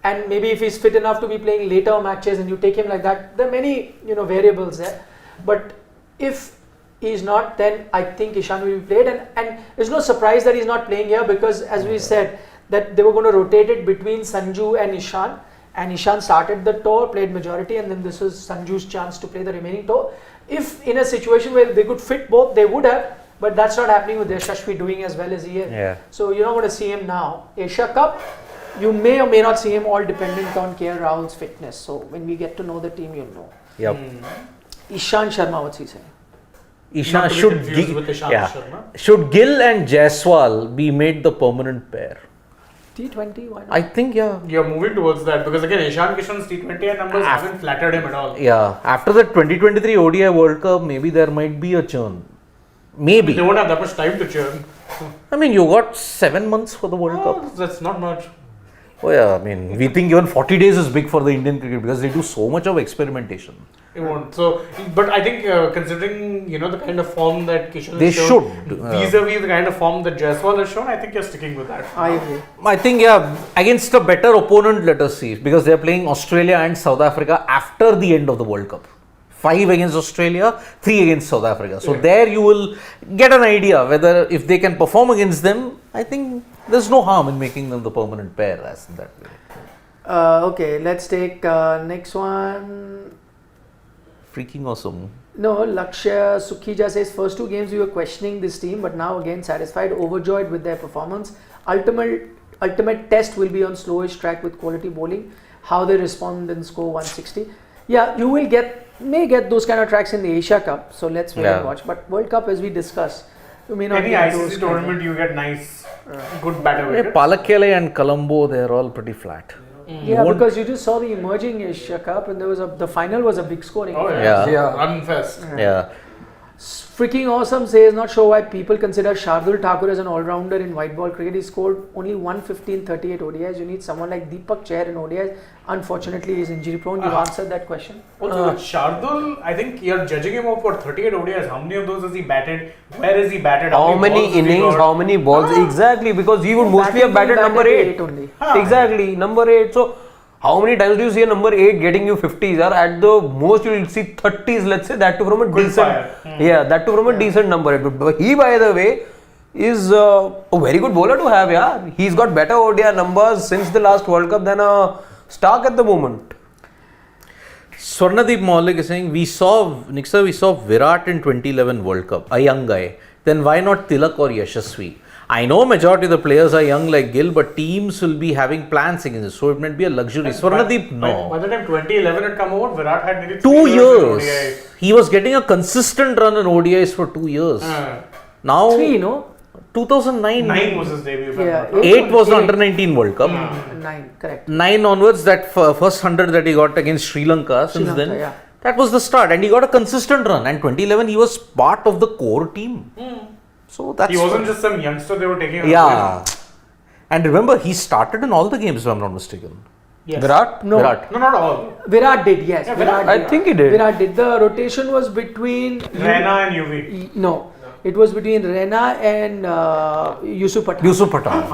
and maybe if he's fit enough to be playing later matches, and you take him like that, there are many variables there. But if he's not, then I think Ishan will be played, and there's no surprise that he's not playing here because, as we said, that they were going to rotate it between Sanju and Ishan. And Ishan started the tour, played majority, and then this was Sanju's chance to play the remaining tour. If in a situation where they could fit both, they would have. But that's not happening with Yashasvi doing as well as he is. Yeah. So you're not going to see him now. Asia Cup, you may or may not see him, all dependent on KL Rahul's fitness. So when we get to know the team, you'll know. Yep. Ishan Sharma, what's he saying? Ishan Not to be should confused with Ishan Sharma. Should Gill and Jaiswal be made the permanent pair? T20, why not? I think You're moving towards that because again, Ishan Kishan's T20I numbers haven't flattered him at all. yeah. After the 2023 ODI World Cup, maybe there might be a churn. Maybe. They won't have that much time to churn. I mean, you got 7 months for the World Cup. That's not much. Oh yeah, I mean, we think even 40 days is big for the Indian cricket because they do so much of experimentation. It won't. So, but I think considering the kind of form that Kishan They has shown, should. vis-a-vis the kind of form that Jaiswal has shown, I think you're sticking with that. I agree. I think, against a better opponent, let us see, because they're playing Australia and South Africa after the end of the World Cup. 5 against Australia, 3 against South Africa. So there you will get an idea whether if they can perform against them, I think there's no harm in making them the permanent pair as in that way. Okay, let's take next one. Freaking awesome. No, Lakshya Sukhija says first two games we were questioning this team, but now again satisfied, overjoyed with their performance. Ultimate test will be on slowish track with quality bowling. How they respond and score 160. Yeah, you will may get those kind of tracks in the Asia Cup. So let's wait and watch. But World Cup, as we discussed, you may not Any get those ICC tournament, you get nice, good batter wickets. Palakkele and Colombo, they're all pretty flat. Yeah, because you just saw the emerging Asia Cup, and the final was a big scoring. Oh Yeah. yeah. Unfest. Yeah. Freaking awesome says, not sure why people consider Shardul Thakur as an all-rounder in white ball cricket. He scored only 150 in 38 ODIs. You need someone like Deepak Chair in ODIs. Unfortunately, he's injury prone. You've answered that question. Also, Shardul, I think you're judging him off for 38 ODIs. How many of those has he batted? Where has he batted? How many balls has he innings, got? how many balls? Exactly, because he would mostly have batted number 8. Only. Exactly, number 8. So, how many times do you see a number 8 getting you 50s? Or at the most, you will see 30s, let's say, that too from a Good decent. fire. Yeah, that too from a decent number 8. But he, by the way, is a very good bowler to have. Yeah, he's got better ODI numbers since the last World Cup than Stark at the moment. Swarnadeep Maulik is saying, we saw Virat in 2011 World Cup, a young guy. Then why not Tilak or Yashasvi? I know majority of the players are young like Gill, but teams will be having plans against this, so it might be a luxury. Swarnadeep, no. By the time 2011 had come out, Virat had nearly 2 3 years. in ODIs. He was getting a consistent run in ODIs for 2 years. Now, 3, no? 2009. 9 was his debut. if I'm Yeah, not wrong. 8 was the under 19 World Cup. 9, correct. 9 onwards, that first 100 that he got against Sri Lanka, since Lanka, then, yeah. that was the start. And he got a consistent run. And 2011, he was part of the core team. So that's He wasn't just some youngster they were taking out. Yeah. And remember, he started in all the games, if I'm not mistaken. Yes. Virat? No, Virat. No, not all. Virat did, yes. Yeah, Virat I did. think he did. Virat did. The rotation was between... Raina and UV. No. It was between Rena and Yusuf Pathan. Yusuf Pathan.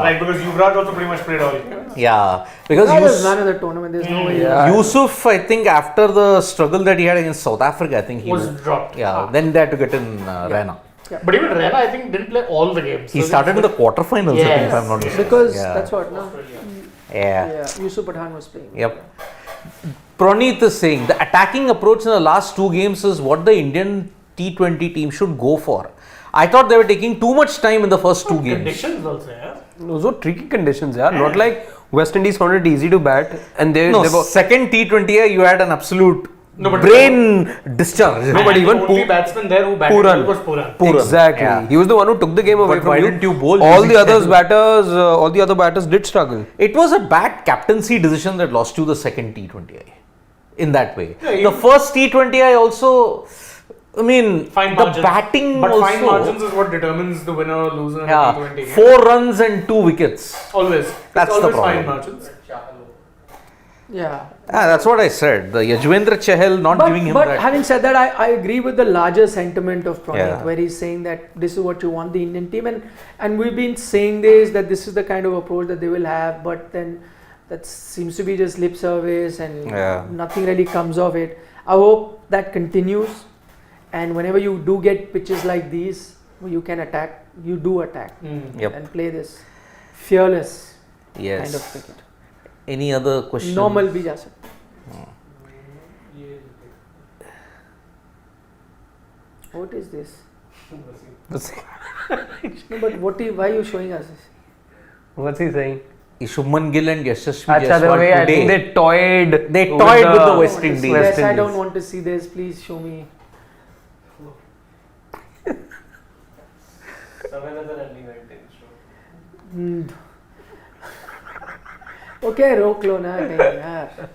Like because Yuvraj also pretty much played all games. Yeah. Because That was none of the tournament. There's no way. Yeah. Yusuf, I think after the struggle that he had against South Africa, I think he Was dropped. Yeah. Then they had to get in Raina. But even Raina, I think, didn't play all the games. He So started in the quarterfinals, I think, if I'm Yes. not mistaken. Because Yeah. that's what, no? Yeah. Yusuf Pathan was playing. Yep. Praneeth is saying the attacking approach in the last 2 games is what the Indian T20 team should go for. I thought they were taking too much time in the first 2 games. Conditions also, yeah. Those were tricky conditions, yeah. Not like West Indies found it easy to bat, and they No, were. second T20I, you had an absolute No, but- brain discharge. No, but And even the only batsman there who batted Pooran. well was Pooran. Pooran. Exactly. Yeah. He was the one who took the game away But from why you. didn't you bowl all using the others Chahal? all the other batters did struggle. It was a bad captaincy decision that lost you the second T20I. In that way. Yeah, The you- first T20I also, I mean, Fine the margins. batting But also. fine margins is what determines the winner or loser in Yeah, the T20. 4 runs and 2 wickets. Always. That's it's the always fine problem. margins. Yeah. That's what I said. The Yajwendra Chahal not giving him but that. having said that, I agree with the larger sentiment of Praneeth, Yeah. where he's saying that this is what you want the Indian team, and we've been saying this, that this is the kind of approach that they will have, but then that seems to be just lip service and Yeah. nothing really comes of it. I hope that continues, and whenever you do get pitches like these, you can attack, you do attack Yep. and play this fearless Yes. kind of cricket. Any other question? Normal bhi ja sakta. What is this? No, but why are you showing us this? What's he saying? Shubman Gill and Yashasvi Acha, the Jaiswal way I today. think they toyed. They toyed with the West I don't want to see Indies. this. I Indies. don't want to see this. Please show me. Hmm. Okay, रोक लो ना कहीं यार.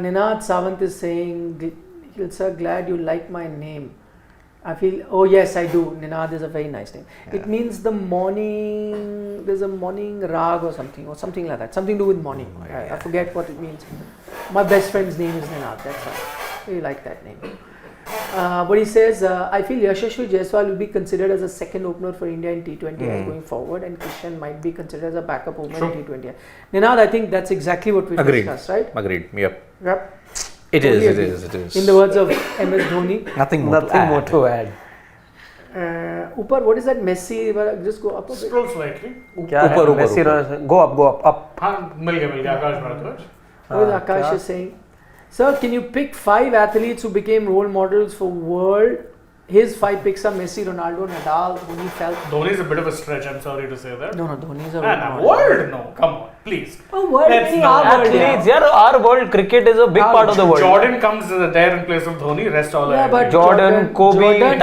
Ninad Sawant is saying, Hilsa, glad you like my name. I feel, oh yes, I do. Ninad is a very nice name. It means the morning, there's a morning rag or something like that. Something to do with morning. I forget what it means. My best friend's name is Ninad, that's why. I really like that name. But he says, I feel Yashasvi Jaiswal will be considered as a second opener for India in T20I going forward, and Kishan might be considered as a backup opener in T20I. Ninad, I think that's exactly what we Agreed. discussed, right? Agreed. Yep. Yep. It Totally is. agree. It is. In the words of MS Dhoni, Nothing more. Nothing more to add. Upar, what is that Messi? Just go up a bit. Scroll slightly. क्या है? ऊपर, Messi ऊपर, रहा- Go up. हाँ, मिल गया आकाश Bhardwaj. What is Akash is saying? Sir, can you pick 5 athletes who became role models for world? His 5 picks are Messi, Ronaldo, Nadal, Dhoni, Phelps. Dhoni is a bit of a stretch. I'm sorry to say that. No, Dhoni is a Nah, role nah, model. world? No, come on, please. Oh, world, Let's meaning not. our world, Athletes, yeah. yeah, our world cricket is a big part of the world. Jordan comes there in place of Dhoni. Rest all Yeah, I but agree. Jordan, Kobe, Jordan-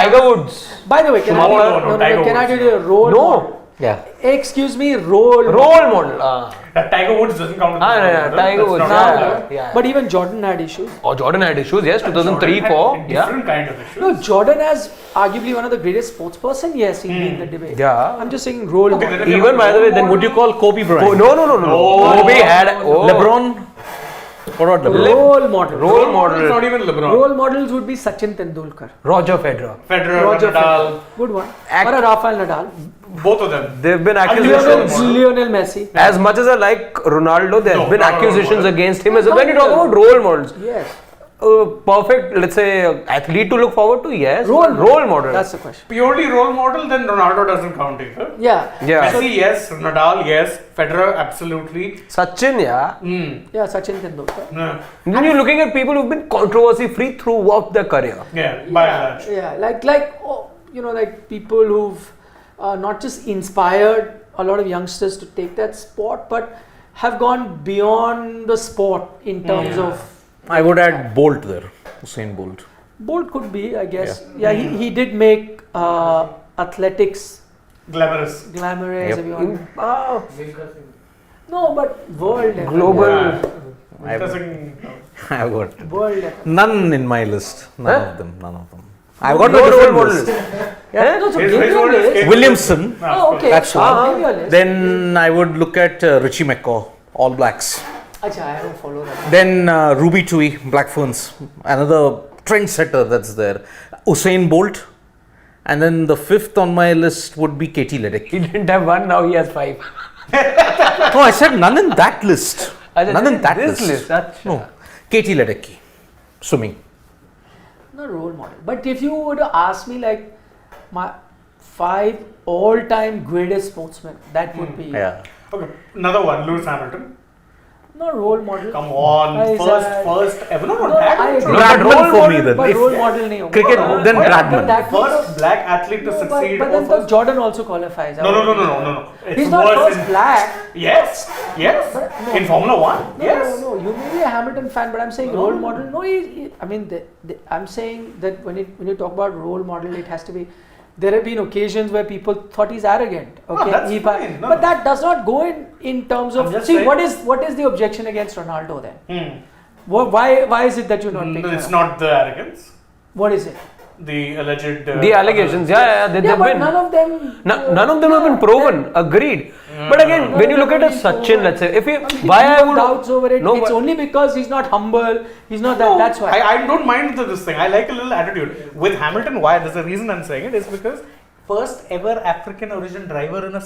Tiger Woods. By the way, can I No, tell no, you, Tiger can I Woods, tell you a role No. model? Yeah. Excuse me, role Model. Tiger Woods doesn't count. as a Yeah, role model. Tiger That's Woods. not Yeah, allowed. yeah. But even Jordan had issues. Oh, Jordan had issues, yes, 2003, Jordan had 4. a Yeah. different kind of issue. No, Jordan as arguably one of the greatest sports person. Yes, he'll be in the debate. Yeah. I'm just saying role Okay, model. then if Even by the way, then Would you call Kobe Bryant? Oh, no. Oh. Kobe had. Oh. LeBron? What about LeBron? Role model. Role It's model. not even LeBron. Role models would be Sachin Tendulkar. Roger Federer. Federer, Roger Nadal, Federer. Good one. Act- Or a Rafael Nadal. both of them. There have been Lionel- accusations. Lionel Messi. As much as I like Ronaldo, there have No, been not a role accusations model. against him as well. When you talk Not about role models, Yes. perfect, let's say, athlete to look forward to, yes. Role model. That's the question. Purely role model, then Ronaldo doesn't count either. Yeah. Yeah. Messi, yes. Nadal, yes. Federer, absolutely. Sachin, yeah. Yeah, Sachin Tendulkar. Yeah, Then you're looking at people who've been controversy free throughout their career. by and large. Yeah, like like people who've not just inspired a lot of youngsters to take that sport, but have gone beyond the sport in terms of. I would add Bolt there. Usain Bolt. Bolt could be, I guess. Yeah, he did make athletics Glamorous. glamorous. Yep. If you want. Ah, No, but world. global. Yeah. Interesting. I've got World. none in my list. None Huh? of them. None of them. I've got No a role different model. list. No, so His give me a world is list. Kate Williamson. Oh, okay. That's one. Give me a list. Then I would look at Richie McCaw, All Blacks. Achha, I don't follow that. Then Ruby Tui, Black Ferns, another trendsetter that's there. Usain Bolt. And then the 5th on my list would be Katie Ledecky. He didn't have one, now he has 5. No, I said none in that list. None in that this list. Achha. No. Katie Ledecky, swimming. Not role model. But if you were to ask me like my 5 all-time greatest sportsmen, that would be Yeah. Okay, another one, Lewis Hamilton. not role model. Come on, first ever. No, No, I agree. Bradman Role for model, me then. But If role model nahi hoga. cricket, then But Bradman. that First black athlete to no, succeed. but then or first- Jordan also qualifies. No. It's He's not worse first in- black. Yes. But no. In Formula One. No, Yes. no. You may be a Hamilton fan, but I'm saying role model. No, I mean, I'm saying that when you talk about role model, it has to be. There have been occasions where people thought he's arrogant. Okay, that's fine. No, but no. that does not go in terms I'm of. just See, saying- what is the objection against Ronaldo then? Why is it that you're not picking? It's him? not the arrogance. What is it? The alleged. The allegations, yeah, Yeah, they've but been. none of them. None of them have been proven. Agreed. But again, None when of you them look at have a been Sachin, proven. let's say, if you I mean, why no I would doubts over it. No, It's but- only because he's not humble. He's not that. That's why. I don't mind this thing. I like a little attitude. With Hamilton, why? There's a reason I'm saying it is because first ever African origin driver in a.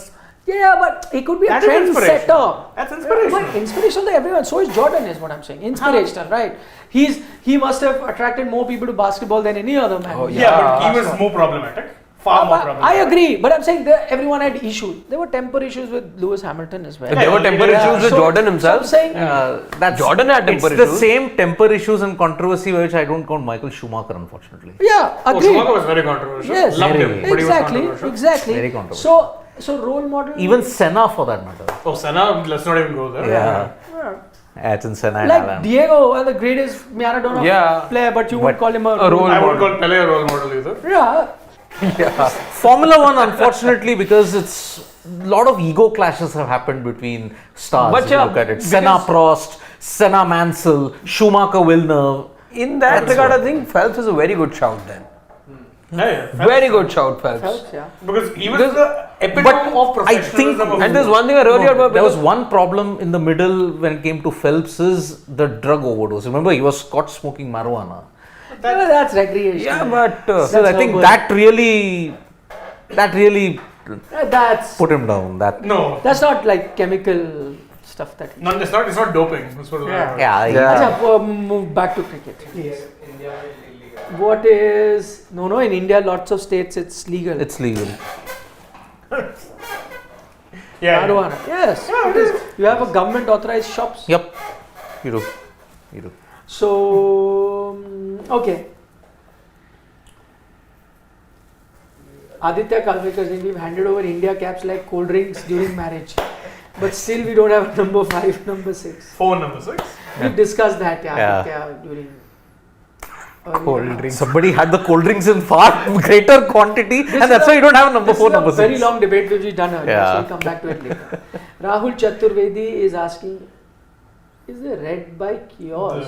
Yeah, but he could be a That is trend inspirational. setter. That's inspirational. But inspirational to everyone. So is Jordan, is what I'm saying. Inspirational, right? He must have attracted more people to basketball than any other man. Oh, Yeah, but he Yeah. was more problematic. Far more But problematic. I agree, but I'm saying that everyone had issues. There were temper issues with Lewis Hamilton as well. There were temper Yeah, issues with So- Jordan so himself. I'm saying, That's Jordan had temper It's the issues. same temper issues and controversy which I don't count Michael Schumacher, unfortunately. yeah, Oh, agree. Schumacher was very controversial. Yes. Loved him, Very. but he was Exactly, controversial. exactly. Very controversial. So role model. Even Senna for that matter. Oh, Senna, let's not even go there. Yeah. Yeah. Ayrton Senna and Like Alan. Diego, the greatest Maradona Yeah. player, but you would But call him a role I model. wouldn't call Pele a role model either. Yeah. Formula One, unfortunately, because it's a lot of ego clashes have happened between stars. But if you yeah, look at it. Senna because- Prost, Senna Mansell, Schumacher Villeneuve. In that That's regard, what- I think Phelps is a very good shout then. Yeah. Very good shout, Phelps. Helps, yeah. Because he was Because- the epitome but of I think- professionalism. of And there's one thing I really No, about there was one problem in the middle when it came to Phelps is the drug overdose. Remember, he was caught smoking marijuana. Well, that's recreation. Yeah, but So I That's think herbal. that really That's put him down. No, that's not like chemical stuff that. no, it's not. It's not doping. That's what Yeah. Yeah, Yeah. Acha, move back to cricket. India made illegal. What is no in India? Lots of states it's legal. It's legal. Yeah. Marijuana. Yes, it is. You have a government authorized shops. Yep. You do. So okay. Aditya Kalvekar saying we've handed over India caps like cold drinks during marriage, but still we don't have number 5, number 6. Phone number 6. We've discussed that, Yeah. Aditya, during. Cold drinks. Somebody had the cold drinks in far greater quantity, and that's why you don't have number 4, number 6. Very long debate which we've done earlier, Yeah. so we'll come back to it later. Rahul Chaturvedi is asking, is the red bike yours?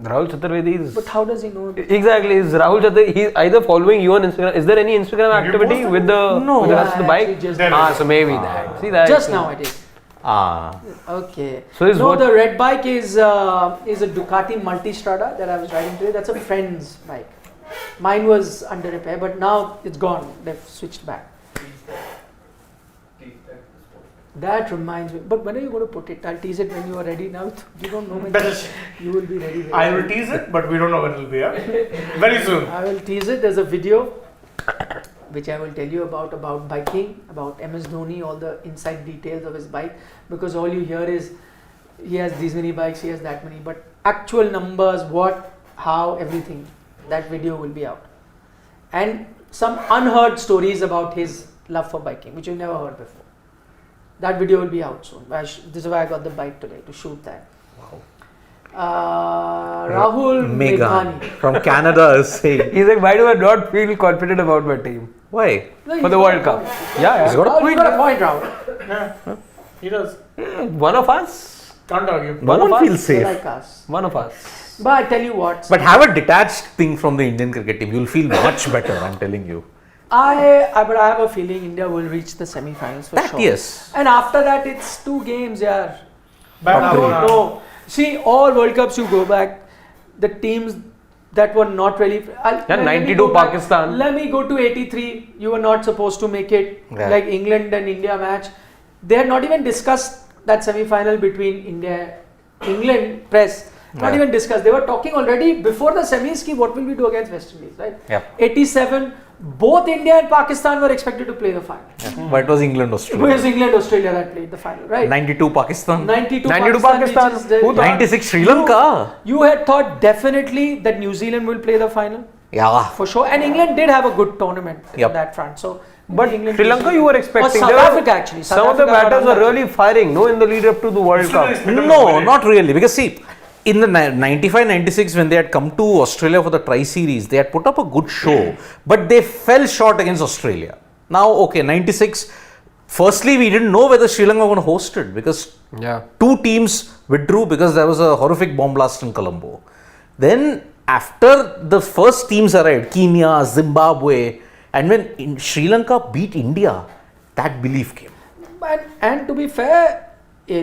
Rahul Chaturvedi is. But how does he know? Exactly, is Rahul Chaturvedi? He's either following you on Instagram. Is there any Instagram Have you activity posted with the No. with the rest of the Yeah, bike? actually just There now. is. So maybe that. See that. Just now it is. Ah. Okay. So is no, what- the red bike is a Ducati Multistrada that I was riding today. That's a friend's bike. Mine was under repair, but now it's gone. They've switched back. That reminds me. But when are you going to put it? I'll tease it when you are ready. Now you don't know when you will be ready. I will tease it, but we don't know when it will be. Very soon. I will tease it. There's a video which I will tell you about biking, about MS Dhoni, all the inside details of his bike, because all you hear is he has these many bikes, he has that many, but actual numbers, what, how, everything, that video will be out. And some unheard stories about his love for biking, which you've never heard before. That video will be out soon. This is why I got the bike today, to shoot that. Rahul Meghani Meghani. from Canada is saying, He's like, why do I not feel confident about my team why? No, for the he's World got a Cup? point. Yeah, He's got a Oh, you point. got a point, Rahul. Yeah. He does. One of us. Can't argue. No One of one us? feels They safe. like us. One of us. But I tell you what, But have a detached thing from the Indian cricket team. You'll feel much better, I'm telling you. but I have a feeling India will reach the semi-finals for That sure. yes. And after that, it's 2 games, yeah. Back I to don't back. know. See, all World Cups you go back, the teams that were not really. let me 92 go back. Pakistan. Let me go to 83. You were not supposed to make it. Yeah. Like England and India match. They had not even discussed that semi-final between England press. Not Yeah. even discussed. They were talking already before the semis ki what will we do against West Indies, right? Yeah. 87, both India and Pakistan were expected to play the final. But it was England, It Australia. was England, Australia that played the final, right? 92 Pakistan. 92 Pakistan. which is the- Who thought- 96 Sri Lanka. You had thought definitely that New Zealand will play the final Yeah. for sure, and England did have a good tournament Yep. in that front. So, But England, Sri New Lanka, Zealand- you were Or expecting. South There were- Africa actually. South Some of the Africa batters were unlucky. really firing, no, in the lead up to the World Cup. No, not really. Because see, in the 95-96, when they had come to Australia for the tri-series, they had put up a good show, but they fell short against Australia. Now, okay, 96. Firstly, we didn't know whether Sri Lanka was going to host it because Yeah. 2 teams withdrew because there was a horrific bomb blast in Colombo. Then, after the first teams arrived, Kenya, Zimbabwe, and when Sri Lanka beat India, that belief came. And to be fair,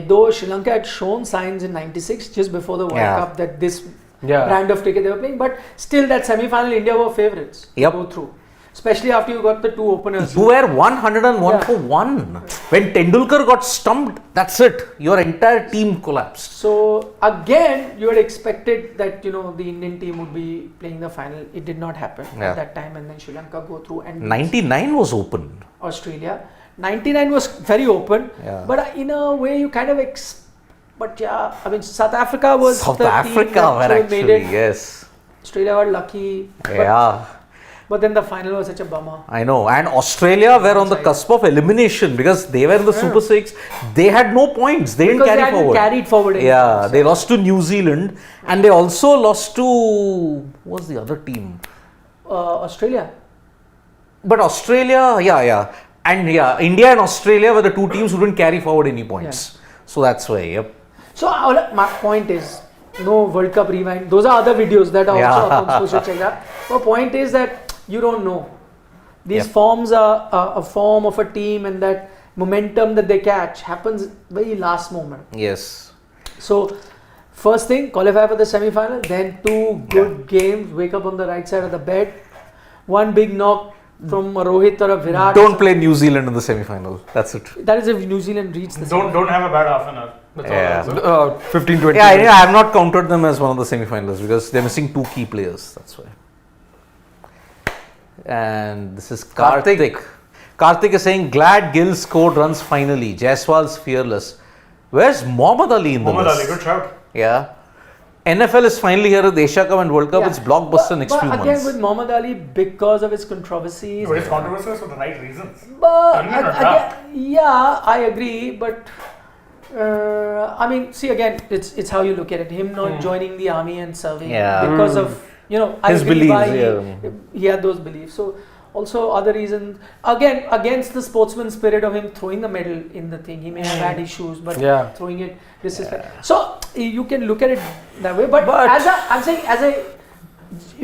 though Sri Lanka had shown signs in 96 just before the World Yeah. Cup that this Yeah. brand of cricket they were playing, but still that semi-final India were favourites Yep. to go through. Especially after you got the 2 openers. You were 101 Yeah. for 1. When Tendulkar got stumped, that's it. Your entire team collapsed. So again, you had expected that the Indian team would be playing the final. It did not happen Yeah. at that time, and then Sri Lanka go through and 99 was open. Australia. 99 was very open, Yeah. but in a way you kind of but yeah, I mean South Africa was South the Africa team were that made actually, it. yes. Australia were lucky. Yeah, But then the final was such a bummer. I know. And Australia were on the cusp of elimination because they were in the Super 6. They had no points. They didn't Because carry they hadn't forward. carried forward any Yeah, points. they lost to New Zealand and they also lost to, what was the other team? Australia. But Australia, yeah. And yeah, India and Australia were the 2 teams who didn't carry forward any points. So that's why, yep. So my point is, no World Cup rewind. Those are other videos that are also up on social media. The point is that you don't know. These Yep. forms are a form of a team, and that momentum that they catch happens very last moment. Yes. So first thing, qualify for the semi-final, then 2 good games, wake up on the right side of the bed, 1 big knock from a Rohit or a Virat. Don't play New Zealand in the semi-final. That's it. That is if New Zealand reach the Don't have a bad half an hour. That's Yeah. all. 15-20. Yeah, I have not counted them as one of the semi-finalists because they're missing 2 key players. That's why. And this is Karthik. Karthik is saying, glad Gill scored runs finally. Jaiswal's fearless. Where's Mohammad Ali in the Mohammad list? Ali, good shout. Yeah. NFL is finally here with Asia Cup and World Cup. Yeah. It's blockbuster next few But again, months. with Muhammad Ali, because of his controversies. But it's controversial for the right reasons. But Unwin or again, draft? yeah, I agree. But I mean, see again, it's how you look at it. Him not joining the army and serving Yeah. because of I His agree beliefs, why yeah. he had those beliefs. So also other reasons again against the sportsman spirit of him throwing the medal in the thing. He may have had issues, but Yeah. throwing it disrespect. So you can look at it that way. But I'm saying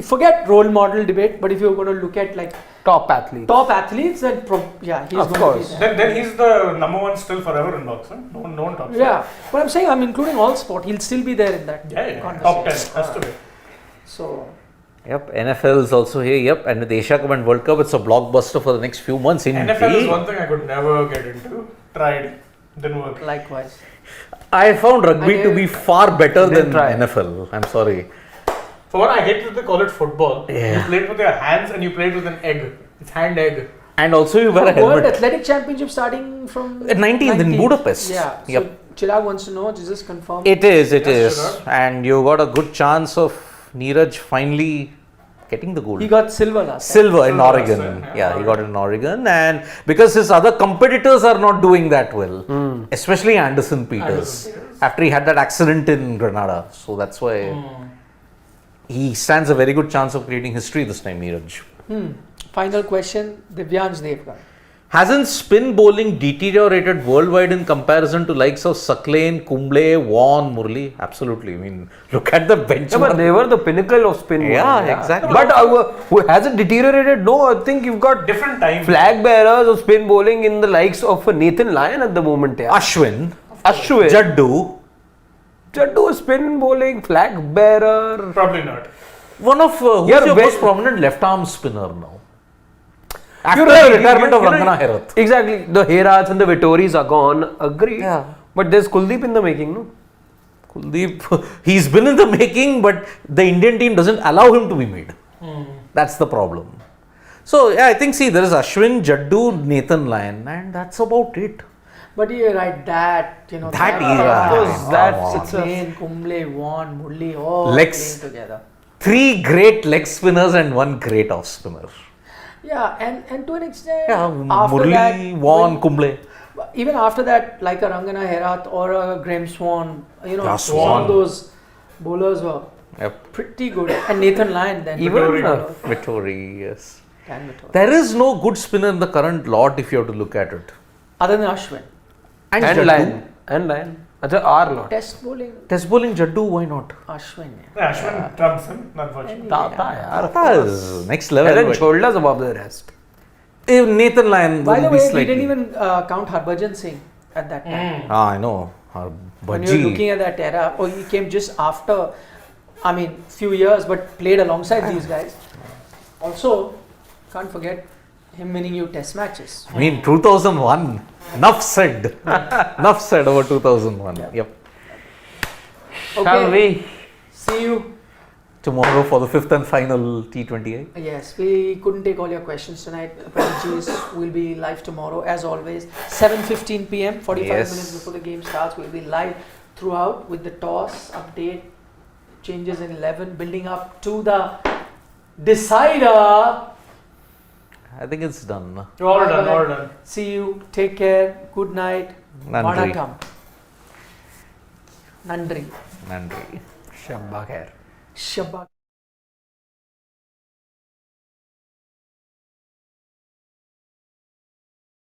forget role model debate. But if you're going to look at like Top athletes. top athletes, then he's Of going course. to be there. Then he's the number one still forever in boxing. No one talks. Yeah, but I'm saying I'm including all sport. He'll still be there in that Yeah. conversation. Top 10 has to be. So Yep, NFL is also here. Yep, and with Asia Cup and World Cup, it's a blockbuster for the next few months. NFL is one thing I could never get into. Tried, didn't work. likewise, I found rugby I to be far better Didn't than try. NFL. I'm sorry. For what I hate that they call it football. Yeah. You play it with your hands and you play it with an egg. It's hand egg. And also you wear a World helmet. Athletic Championship starting from At 19th in Budapest. Yeah. So Yep. Chirag wants to know. Is this confirmed? It is. Yes, sure. And you got a good chance of Neeraj finally getting the gold. He got silver last time. Silver in Silver last Oregon. time, Yeah, he got it in Oregon. And because his other competitors are not doing that well, especially Anderson Peters, after he had that accident in Granada. So that's why he stands a very good chance of creating history this time, Neeraj. Final question. Divyansh Devgan. Hasn't spin bowling deteriorated worldwide in comparison to likes of Saklain, Kumble, Vaughan, Murli? Absolutely. I mean, look at the benchmark. Yeah, but they were the pinnacle of spin bowling. Yeah, exactly. But has it deteriorated? No, I think you've got Different time. flag bearers of spin bowling in the likes of Nathan Lyon at the moment. Yeah. Ashwin, Ashwin. Jaddu, Jaddu is spin bowling, flag bearer. Probably not. one of who's Yeah, your very- most prominent left arm spinner now? After You're right, the retirement of you're Rangana right. Herath. Exactly. The Herats and the Vittoris are gone. Agreed. Yeah. But there's Kuldeep in the making, no? Kuldeep, he's been in the making, but the Indian team doesn't allow him to be made. That's the problem. So, yeah, I think, there is Ashwin, Jaddu, Nathan Lyon, and that's about it. But you're right. That That era. That's- Come it's on. a- Saklain, Kumble, Vaughan, Murli, all Legs. playing together. 3 great leg spinners and 1 great off spinner. Yeah, and to an extent, Yeah, after that, Murli, Vaughan, when- Kumble. even after that, like a Rangana Herath or a Graham Swan, Yeah, all Swan. those bowlers were Yep. pretty good. And Nathan Lyon then. Even Vittori, yes. Dan Vittori. There is no good spinner in the current lot if you have to look at it. Other than Ashwin. And, And Jaddu. Lyon. And Lyon. That's our lot. Test bowling, Test bowling Jaddu, why not? Ashwin. Yeah, Ashwin trumps him, unfortunately. Tata, yaar. That is next level. Head and but- shoulders above the rest. If Nathan Lyon By will the be way, we slightly. didn't even count Harbhajan Singh at that time. I know. When you're looking Bhaji. at that era, he came just after, few years, but played alongside these guys. Also, can't forget him winning you test matches. I mean, 2001. Enough said. Enough said about 2001. Yep. Shall we? See you. Tomorrow for the 5th and final T20I. Yes, we couldn't take all your questions tonight. Apologies. We'll be live tomorrow as always. 7:15 p.m. 45 Yes. minutes before the game starts. We'll be live throughout with the toss update, changes in 11, building up to the decider. I think it's done. All done, all done. See you. Take care. Good night. Nandri. Vanakkam. Nandri. Nandri. Shabba khair. Shabbat.